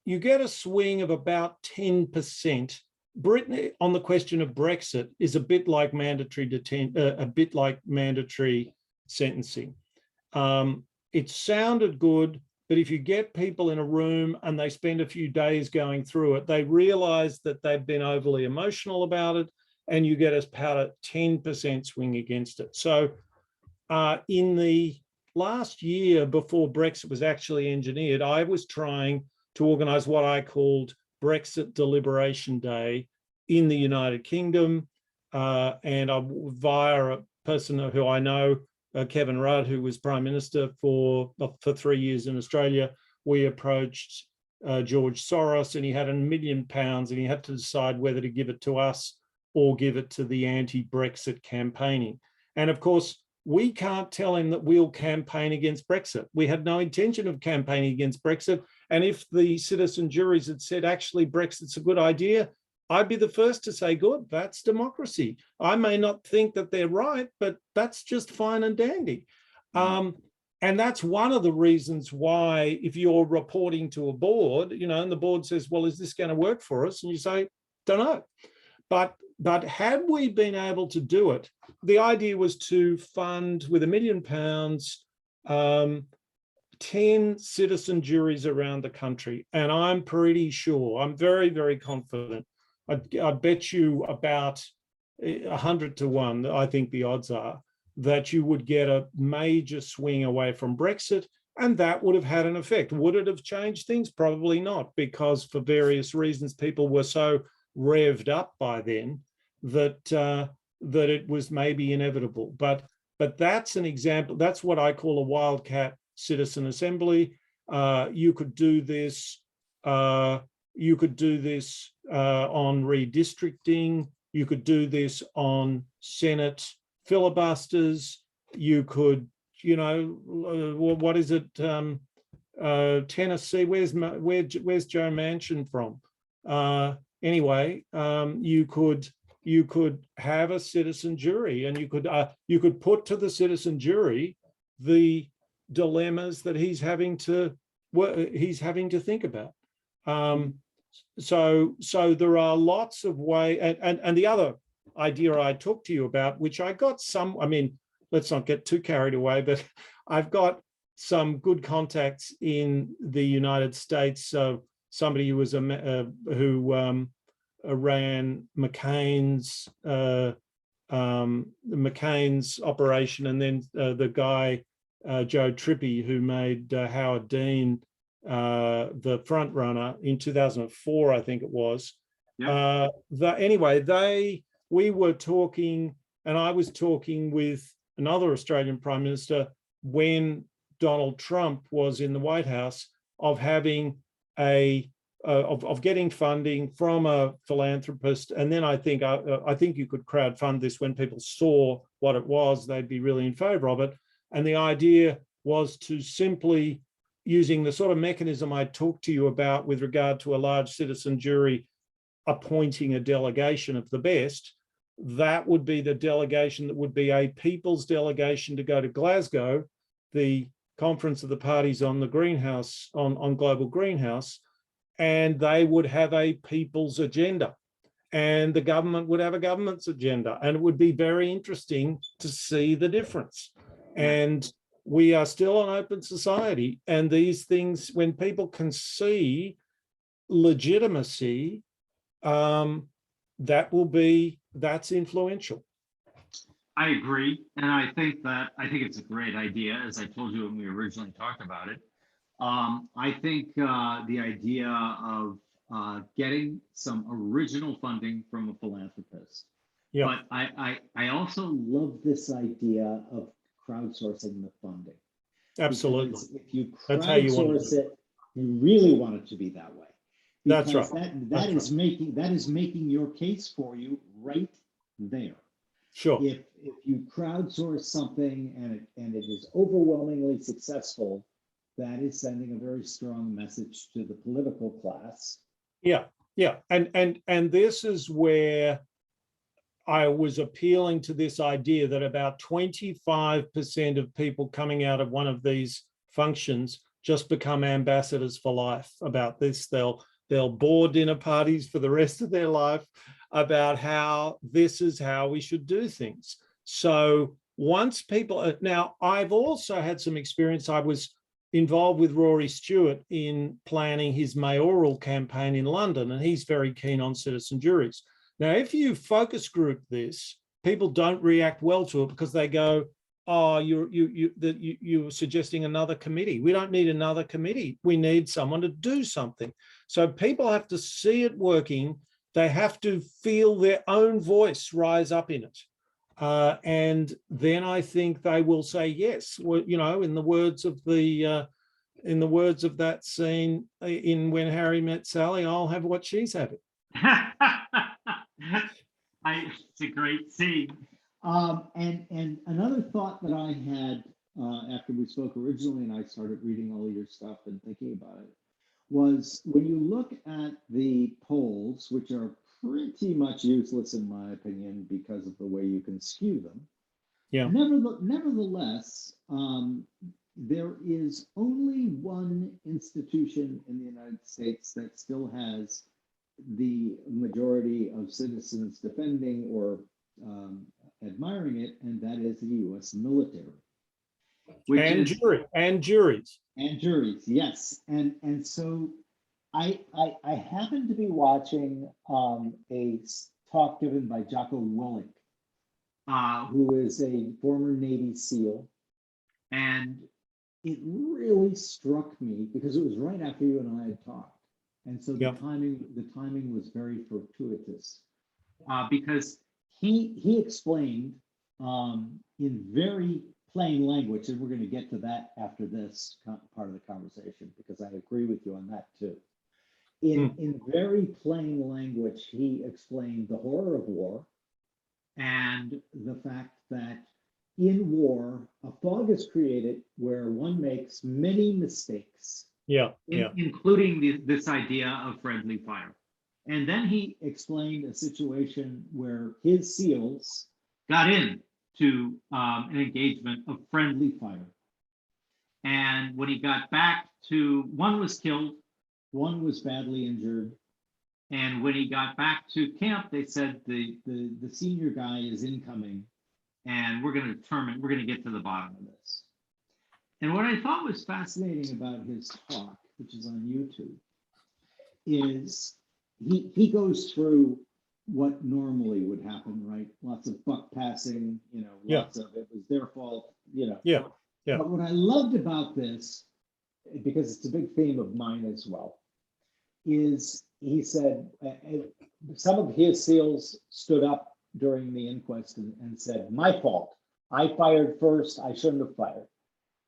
you get a swing of about 10%. Britain, on the question of Brexit, is a bit like mandatory sentencing. It sounded good, but if you get people in a room and they spend a few days going through it, they realize that they've been overly emotional about it, and you get about a 10% swing against it. So in the last year before Brexit was actually engineered, I was trying to organize what I called Brexit deliberation day in the United Kingdom. And via a person who I know, Kevin Rudd, who was Prime Minister for 3 years in Australia, we approached George Soros, and he had £1 million, and he had to decide whether to give it to us or give it to the anti-Brexit campaigning. And of course, we can't tell him that we'll campaign against Brexit. We had no intention of campaigning against Brexit. And if the citizen juries had said, actually, Brexit's a good idea, I'd be the first to say, good, that's democracy. I may not think that they're right, but that's just fine and dandy. And that's one of the reasons why, if you're reporting to a board, you know, and the board says, well, is this going to work for us? And you say, don't know. But had we been able to do it, the idea was to fund with £1 million, 10 citizen juries around the country. And I'm pretty sure, I'm very, very confident, I bet you about 100 to 1, I think the odds are, that you would get a major swing away from Brexit, and that would have had an effect. Would it have changed things? Probably not, because for various reasons, people were so revved up by then that that it was maybe inevitable. But that's an example. That's what I call a wildcat citizen assembly. You could do this. You could do this on redistricting. You could do this on Senate filibusters. You could, you know, what is it? Tennessee. Where's Joe Manchin from? Anyway, you could have a citizen jury, and you could put to the citizen jury the dilemmas that he's having to think about. So there are lots of ways, and the other idea I talked to you about, which I got some, I mean, let's not get too carried away, but I've got some good contacts in the United States. So somebody who was ran McCain's operation, and then the guy Joe Trippi, who made Howard Dean the front runner in 2004, I think it was. Yeah. We were talking, and I was talking with another Australian Prime Minister when Donald Trump was in the White House, of having of getting funding from a philanthropist. And then I think you could crowdfund this. When people saw what it was, they'd be really in favor of it. And the idea was to simply, using the sort of mechanism I talked to you about with regard to a large citizen jury appointing a delegation of the best, that would be the delegation that would be a people's delegation to go to Glasgow, the Conference of the Parties on the greenhouse, on global greenhouse, and they would have a people's agenda, and the government would have a government's agenda, and it would be very interesting to see the difference. And we are still an open society, and these things, when people can see legitimacy, that's influential. I agree, and I think it's a great idea, as I told you when we originally talked about it. I think the idea of getting some original funding from a philanthropist. Yeah. But I also love this idea of crowdsourcing the funding. Absolutely. Because if you That's how you want crowdsource it, you really want it to be that way. That's Because right. that is making your case for you right there. Sure. If you crowdsource something and it is overwhelmingly successful, that is sending a very strong message to the political class. Yeah. And this is where I was appealing to this idea that about 25% of people coming out of one of these functions just become ambassadors for life about this. They'll board dinner parties for the rest of their life about how this is how we should do things. So once people, now I've also had some experience. I was involved with Rory Stewart in planning his mayoral campaign in London, and he's very keen on citizen juries. Now, if you focus group this, people don't react well to it because they go, oh, you were suggesting another committee. We don't need another committee. We need someone to do something. So people have to see it working. They have to feel their own voice rise up in it. And then I think they will say yes. Well, you know, in the words of that scene in When Harry Met Sally, I'll have what she's having. It's a great scene. And another thought that I had after we spoke originally, and I started reading all your stuff and thinking about it, was when you look at the polls, which are pretty much useless in my opinion because of the way you can skew them. Yeah. Nevertheless, there is only one institution in the United States that still has the majority of citizens defending or admiring it, and that is the U.S. military. And juries. And juries, yes. And so I happened to be watching a talk given by Jocko Willink, who is a former Navy SEAL. And it really struck me because it was right after you and I had talked. And so the timing was very fortuitous because he explained in very plain language, and we're going to get to that after this part of the conversation because I agree with you on that too. In very plain language, he explained the horror of war and the fact that in war, a fog is created where one makes many mistakes. Including this idea of friendly fire. And then he explained a situation where his SEALs got into an engagement of friendly fire. And when he got back to, one was killed, one was badly injured. And when he got back to camp, they said the senior guy is incoming and we're going to get to the bottom of this. And what I thought was fascinating about his talk, which is on YouTube, is he goes through what normally would happen, right? Lots of buck passing, you know, lots of it was their fault, you know. But what I loved about this, because it's a big theme of mine as well, is he said some of his SEALs stood up during the inquest and said, my fault. I fired first. I shouldn't have fired.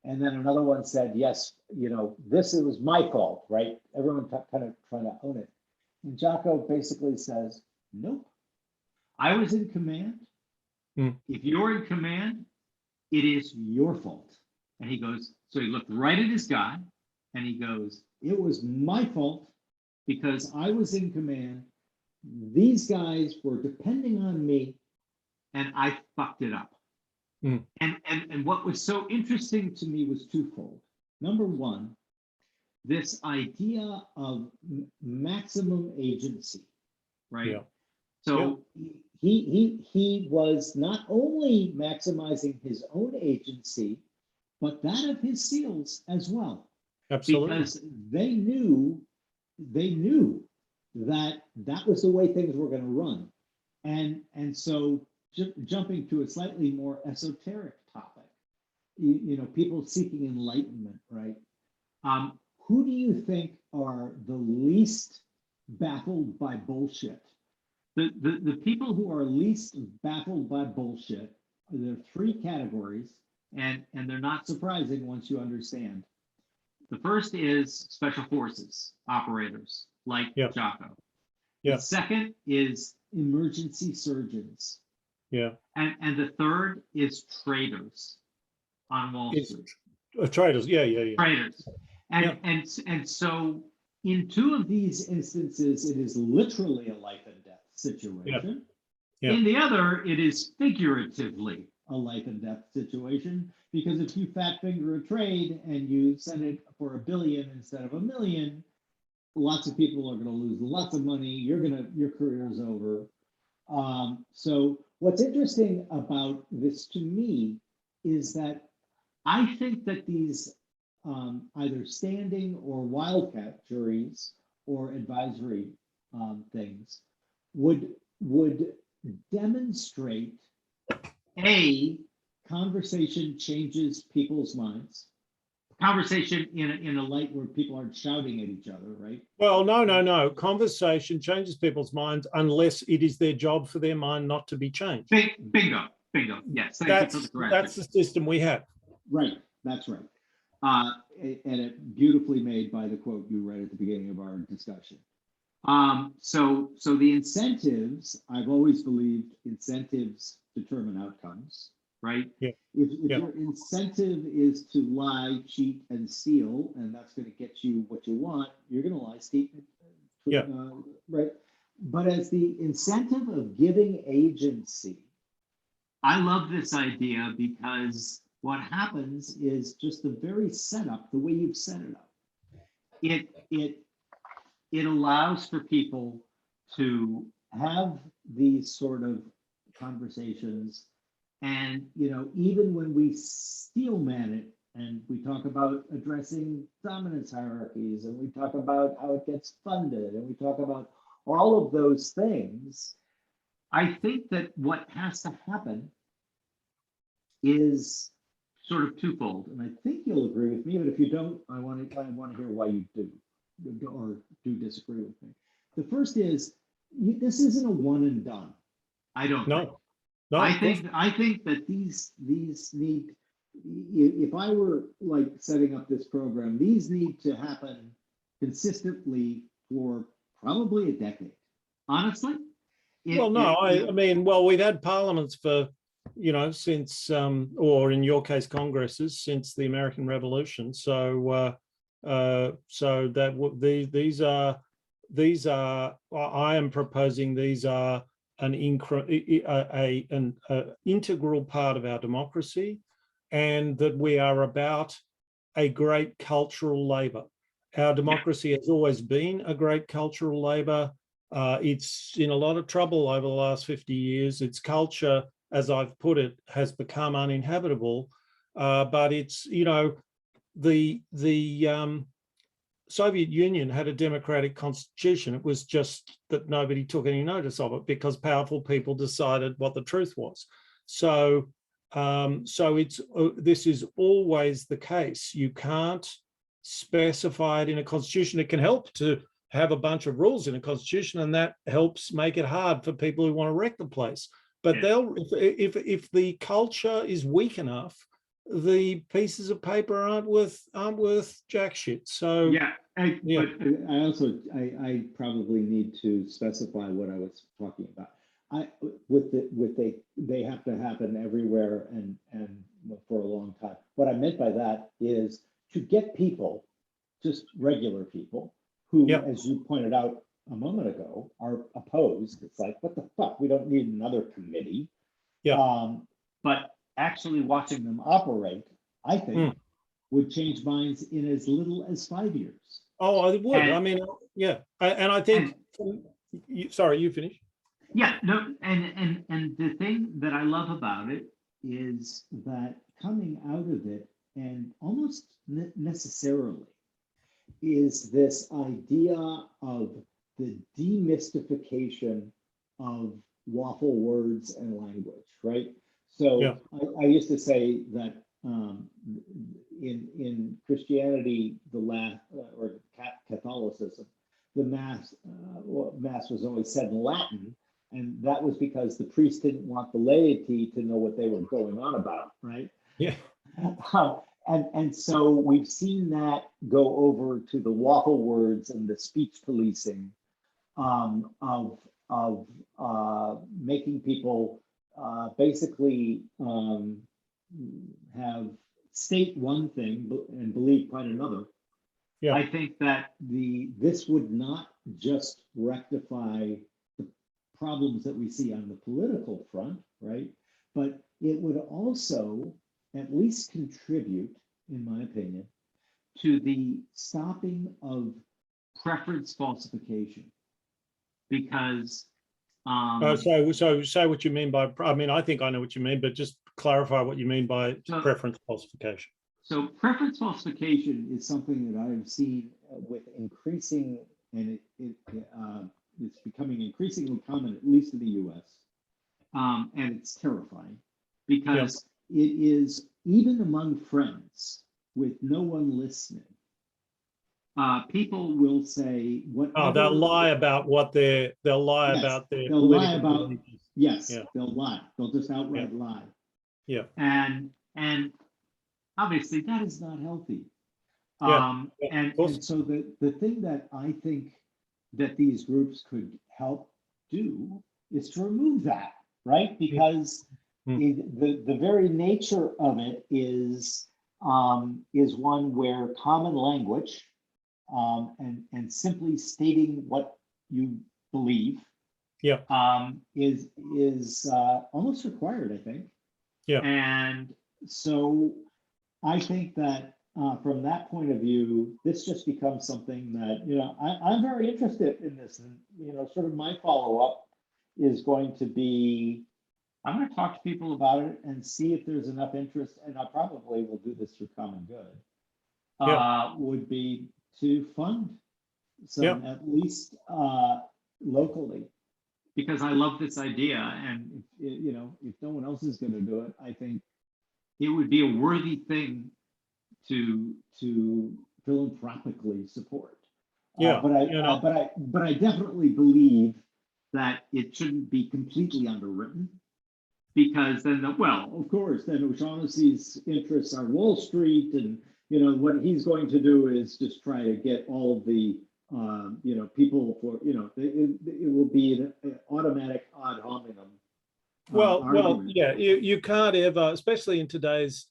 And then another one said, yes, you know, it was my fault, right? Everyone kind of trying to own it. And Jocko basically says, nope, I was in command. If you're in command, it is your fault. And he goes, so he looked right at his guy and he goes, it was my fault because I was in command. These guys were depending on me and I fucked it up. And what was so interesting to me was twofold. Number one, this idea of maximum agency, right? So he was not only maximizing his own agency, but that of his SEALs as well. Absolutely. Because they knew that was the way things were going to run. And so jumping to a slightly more esoteric topic, you know, people seeking enlightenment, right? Who do you think are the least baffled by bullshit? The people who are least baffled by bullshit, there are three categories, and they're not surprising once you understand. The first is special forces operators like Jocko. The second is emergency surgeons. And the third is traders on Wall Street. Traders, Traders. And so in two of these instances, it is literally a life and death situation. In the other, it is figuratively a life and death situation, because if you fat finger a trade and you send it for $1 billion instead of $1 million, lots of people are going to lose lots of money. Your career is over. So what's interesting about this to me is that I think that these either standing or wildcat juries or advisory things would demonstrate conversation changes people's minds. Conversation in a light where people aren't shouting at each other, right? Well, no. Conversation changes people's minds unless it is their job for their mind not to be changed. Bingo. Yes, thank you for the correction. That's the system we have. Right, that's right. And it beautifully made by the quote you read at the beginning of our discussion. So the incentives, I've always believed incentives determine outcomes, right? Yeah. If your incentive is to lie, cheat, and steal, and that's going to get you what you want, you're going to lie, cheat, right? But as the incentive of giving agency, I love this idea because what happens is just the very setup, the way you've set it up, it allows for people to have these sort of conversations. And, even when we steel man it and we talk about addressing dominance hierarchies and we talk about how it gets funded and we talk about all of those things, I think that what has to happen is sort of twofold. And I think you'll agree with me, but if you don't, I want to hear why you do or do disagree with me. The first is, this isn't a one and done. I don't think. No, I think that these need, if I were like setting up this program, these need to happen consistently for probably a decade. Honestly. We've had parliaments for, since, or in your case, Congresses since the American Revolution. So that these are. I am proposing these are an integral part of our democracy, and that we are about a great cultural labor. Our democracy has always been a great cultural labor. It's in a lot of trouble over the last 50 years. Its culture, as I've put it, has become uninhabitable. But it's, the Soviet Union had a democratic constitution. It was just that nobody took any notice of it because powerful people decided what the truth was. So this is always the case. You can't specify it in a constitution. It can help to have a bunch of rules in a constitution, and that helps make it hard for people who want to wreck the place. But if the culture is weak enough, the pieces of paper aren't worth jack shit. So but I probably need to specify what I was talking about. They have to happen everywhere and for a long time. What I meant by that is to get people, just regular people, who, as you pointed out a moment ago, are opposed. It's like, what the fuck? We don't need another committee. But actually watching them operate, I think, would change minds in as little as 5 years. Oh, it would. And I think. Sorry, you finish. Yeah, no, and the thing that I love about it is that coming out of it, and almost necessarily, is this idea of the demystification of waffle words and language, right? So I used to say that in Christianity, or Catholicism, the mass was always said in Latin, and that was because the priest didn't want the laity to know what they were going on about, right? Yeah. And so we've seen that go over to the waffle words and the speech policing of making people basically have state one thing and believe quite another. Yeah. I think that this would not just rectify the problems that we see on the political front, right? But it would also at least contribute, in my opinion, to the stopping of preference falsification. Because so say what you mean by, I think I know what you mean, but just clarify what you mean by preference falsification. So preference falsification is something that I've seen with increasing, and it's becoming increasingly common, at least in the US. And it's terrifying because it is even among friends with no one listening. People will say whatever. Oh, they'll lie about what they'll lie Yes, about their they'll lie political about, beliefs. yes, Yeah. they'll lie. They'll just outright lie. Yeah. And obviously that is not healthy. Yeah. And so the thing that I think that these groups could help do is to remove that, right? Because the very nature of it is one where common language and simply stating what you believe is almost required, I think. Yeah. And so I think that from that point of view, this just becomes something that, you know, I'm very interested in this. And, you know, sort of my follow-up is going to be, I'm going to talk to people about it and see if there's enough interest, and I probably will do this through Common Good, would be to fund some, at least locally. Because I love this idea, and if, you know, if no one else is going to do it, I think it would be a worthy thing to philanthropically support. But I definitely believe that it shouldn't be completely underwritten, because then of course, then O'Shaughnessy's interests are Wall Street, and you know what he's going to do is just try to get all of the you know, people for, you know, it will be an automatic ad hominem. You can't ever, especially in today's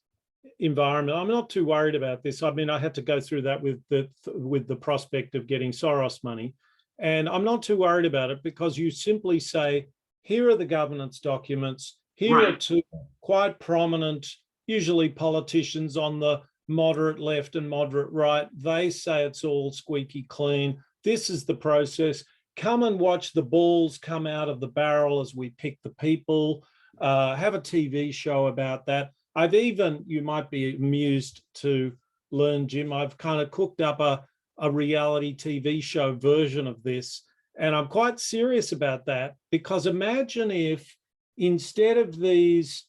environment. I'm not too worried about this. I mean, I had to go through that with the prospect of getting Soros money, and I'm not too worried about it, because you simply say, here are the governance documents. Here are two quite prominent, usually politicians on the moderate left and moderate right. They say it's all squeaky clean. This is the process. Come and watch the balls come out of the barrel as we pick the people. Have a TV show about that. I've even, you might be amused to learn, Jim, I've kind of cooked up a reality TV show version of this. And I'm quite serious about that, because imagine if instead of these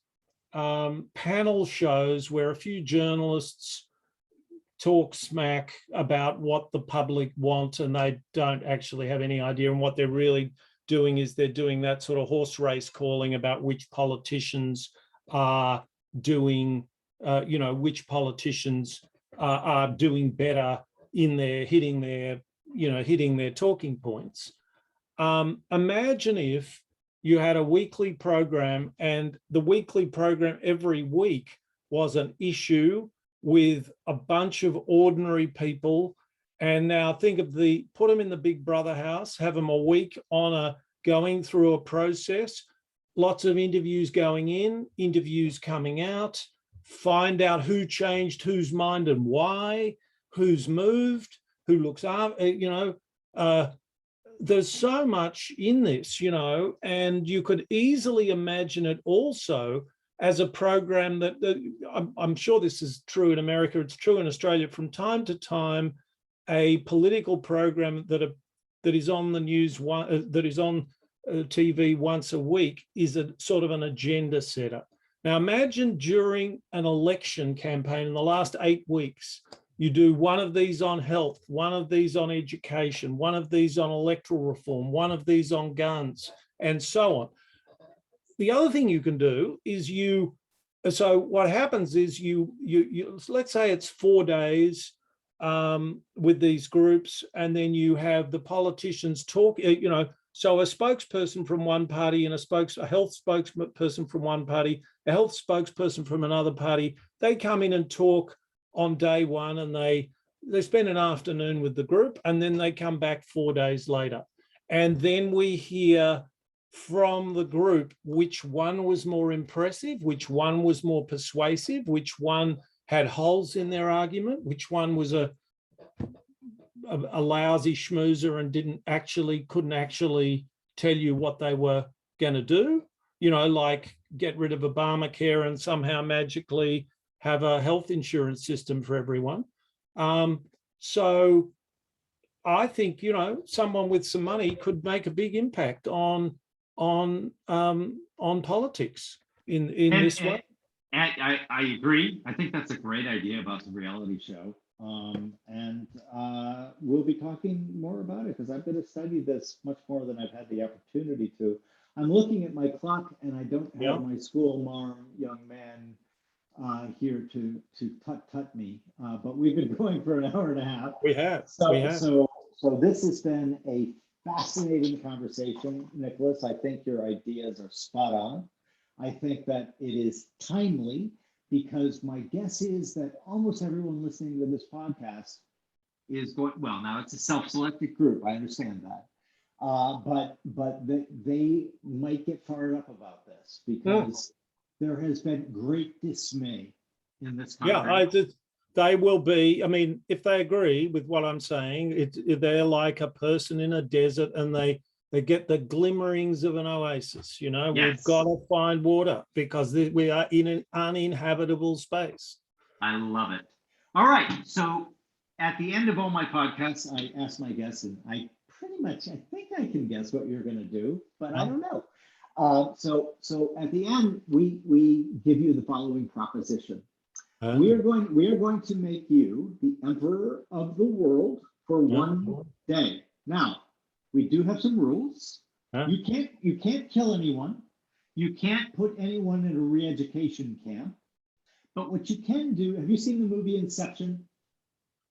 panel shows where a few journalists talk smack about what the public want and they don't actually have any idea, and what they're really doing is they're doing that sort of horse race calling about which politicians are doing, you know, which politicians are doing better in their hitting their talking points. Imagine if you had a weekly program, and the weekly program every week was an issue with a bunch of ordinary people. And now think of put them in the Big Brother house, have them a week on going through a process, lots of interviews going in, interviews coming out, find out who changed whose mind and why, who's moved, who looks after, you know, there's so much in this, you know, and you could easily imagine it also as a program that I'm sure this is true in America, it's true in Australia, from time to time, a political program that is on the news, that is on TV once a week, is a sort of an agenda setter. Now imagine during an election campaign in the last 8 weeks, you do one of these on health, one of these on education, one of these on electoral reform, one of these on guns, and so on. The other thing you can do is so what happens is you let's say it's 4 days with these groups, and then you have the politicians talk, you know, so a spokesperson from one party and a health spokesperson from one party, a health spokesperson from another party, they come in and talk on day one, and they spend an afternoon with the group, and then they come back 4 days later. And then we hear from the group which one was more impressive, which one was more persuasive, which one had holes in their argument, which one was a lousy schmoozer and couldn't actually tell you what they were going to do, you know, like get rid of Obamacare and somehow magically have a health insurance system for everyone. So I think, you know, someone with some money could make a big impact on politics in this way. I agree. I think that's a great idea about the reality show. And we'll be talking more about it because I'm going to study this much more than I've had the opportunity to. I'm looking at my clock and I don't have my school marm young man here to tut me, but we've been going for an hour and a half. We have. So this has been a fascinating conversation, Nicholas. I think your ideas are spot on. I think that it is timely because my guess is that almost everyone listening to this podcast Is going well. Now it's a self-selected group. I understand that, but they might get fired up about this because there has been great dismay in this country. Yeah, they will be. I mean, if they agree with what I'm saying, they're like a person in a desert, and they get the glimmerings of an oasis. You know, Yes. We've got to find water because we are in an uninhabitable space. I love it. All right. So at the end of all my podcasts, I ask my guests, and I think I can guess what you're going to do, but I don't know. So at the end, we give you the following proposition. We are going to make you the emperor of the world for one day. Now, we do have some rules. You can't kill anyone. You can't put anyone in a re-education camp. But what you can do, have you seen the movie Inception?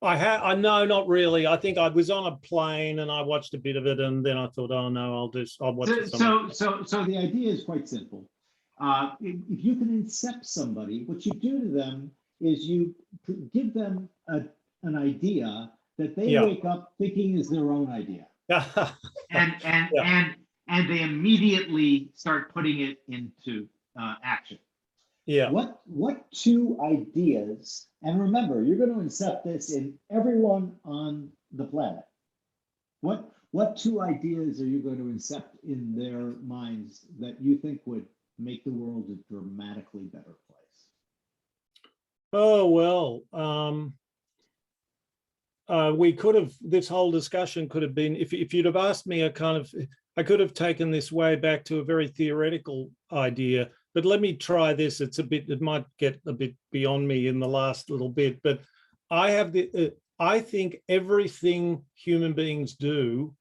I know, not really. I think I was on a plane and I watched a bit of it, and then I thought, oh no, I'll watch it. So the idea is quite simple. If you can incept somebody, what you do to them is you give them an idea that they wake up thinking is their own idea. and they immediately start putting it into action. Yeah. What two ideas, and remember, you're going to incept this in everyone on the planet. What two ideas are you going to incept in their minds that you think would make the world a dramatically better place? Oh, well, we could have, this whole discussion could have been, if you'd have asked me I could have taken this way back to a very theoretical idea, but let me try this. It might get a bit beyond me in the last little bit, but I think everything human beings do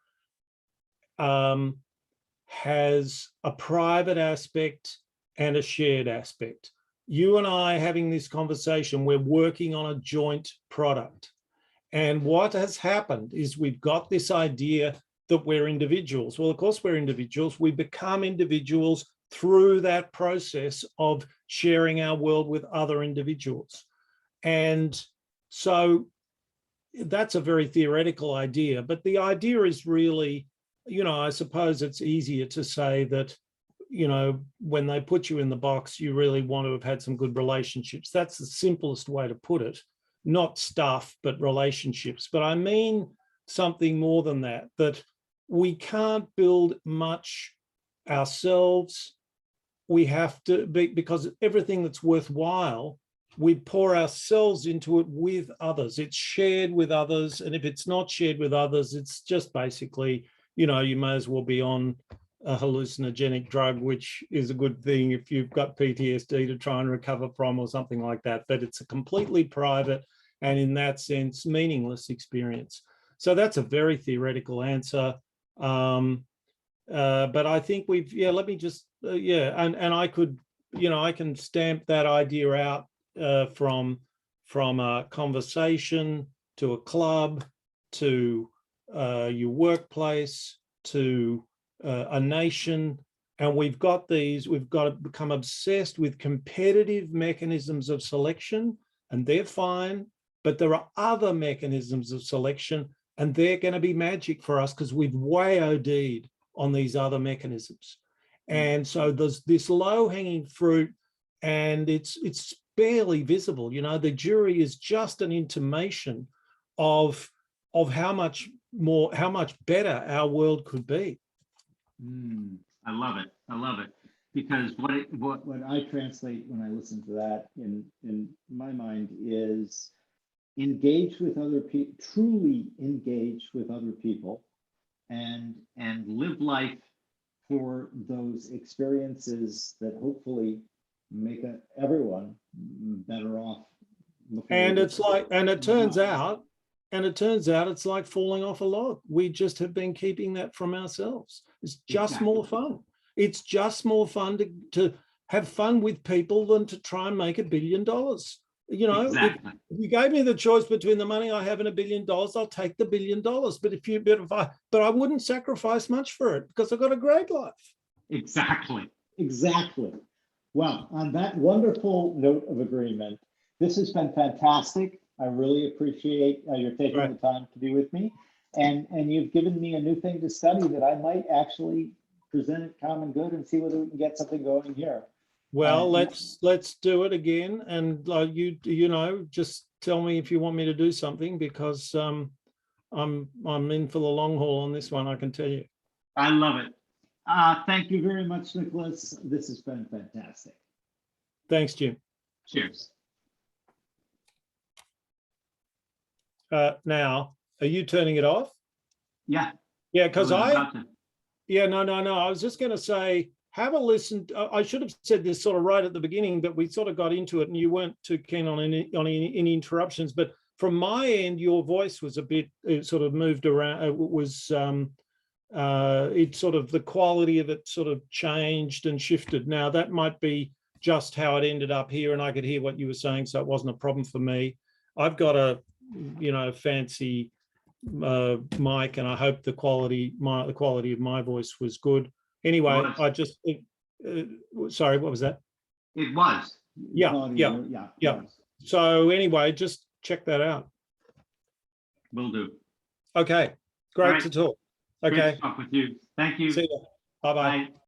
has a private aspect and a shared aspect. You and I having this conversation, we're working on a joint product. And what has happened is we've got this idea that we're individuals. Well, of course, we're individuals. We become individuals through that process of sharing our world with other individuals. And so that's a very theoretical idea, but the idea is really, I suppose it's easier to say that, when they put you in the box, you really want to have had some good relationships. That's the simplest way to put it. Not stuff, but relationships. But I mean something more than that, that we can't build much ourselves. We have to, because everything that's worthwhile, we pour ourselves into it with others. It's shared with others. And if it's not shared with others, it's just basically, you may as well be on a hallucinogenic drug, which is a good thing if you've got PTSD to try and recover from or something like that. But it's a completely private and in that sense, meaningless experience. So that's a very theoretical answer. But I think let me just, and I could, I can stamp that idea out from a conversation to a club to your workplace to a nation. And we've got to become obsessed with competitive mechanisms of selection, and they're fine. But there are other mechanisms of selection, and they're going to be magic for us because we've way OD'd on these other mechanisms. And so there's this low-hanging fruit, and it's barely visible. The jury is just an intimation of how much better our world could be. I love it. Because what I translate when I listen to that in my mind is engage with other people, truly engage with other people, and live life for those experiences that hopefully everyone better off. And it's like, and it turns out it's like falling off a log. We just have been keeping that from ourselves. It's just more fun. It's just more fun to have fun with people than to try and make $1 billion. You know, if you gave me the choice between the money I have and $1 billion, I'll take the $1 billion. But I wouldn't sacrifice much for it because I've got a great life. Exactly. Well, on that wonderful note of agreement, this has been fantastic. I really appreciate your taking the time to be with me, and you've given me a new thing to study that I might actually present at Common Good and see whether we can get something going here. Well, let's do it again, and you know, just tell me if you want me to do something, because I'm in for the long haul on this one. I can tell you. I love it. Thank you very much, Nicholas. This has been fantastic. Thanks, Jim. Cheers. Now, are you turning it off? Yeah. Yeah, because no. I was just going to say, have a listen. I should have said this sort of right at the beginning, but we sort of got into it and you weren't too keen on any interruptions. But from my end, your voice was a bit, it sort of moved around. It was, it sort of, the quality of it sort of changed and shifted. Now, that might be just how it ended up here, and I could hear what you were saying, so it wasn't a problem for me. I've got a, you know, fancy mic, and I hope the quality of my voice was good. Anyway, I just sorry, what was that? It was. Yeah. So anyway, just check that out. Will do. Okay, great to talk. Okay. Great to talk with you. Thank you. See you. Bye-bye. Bye.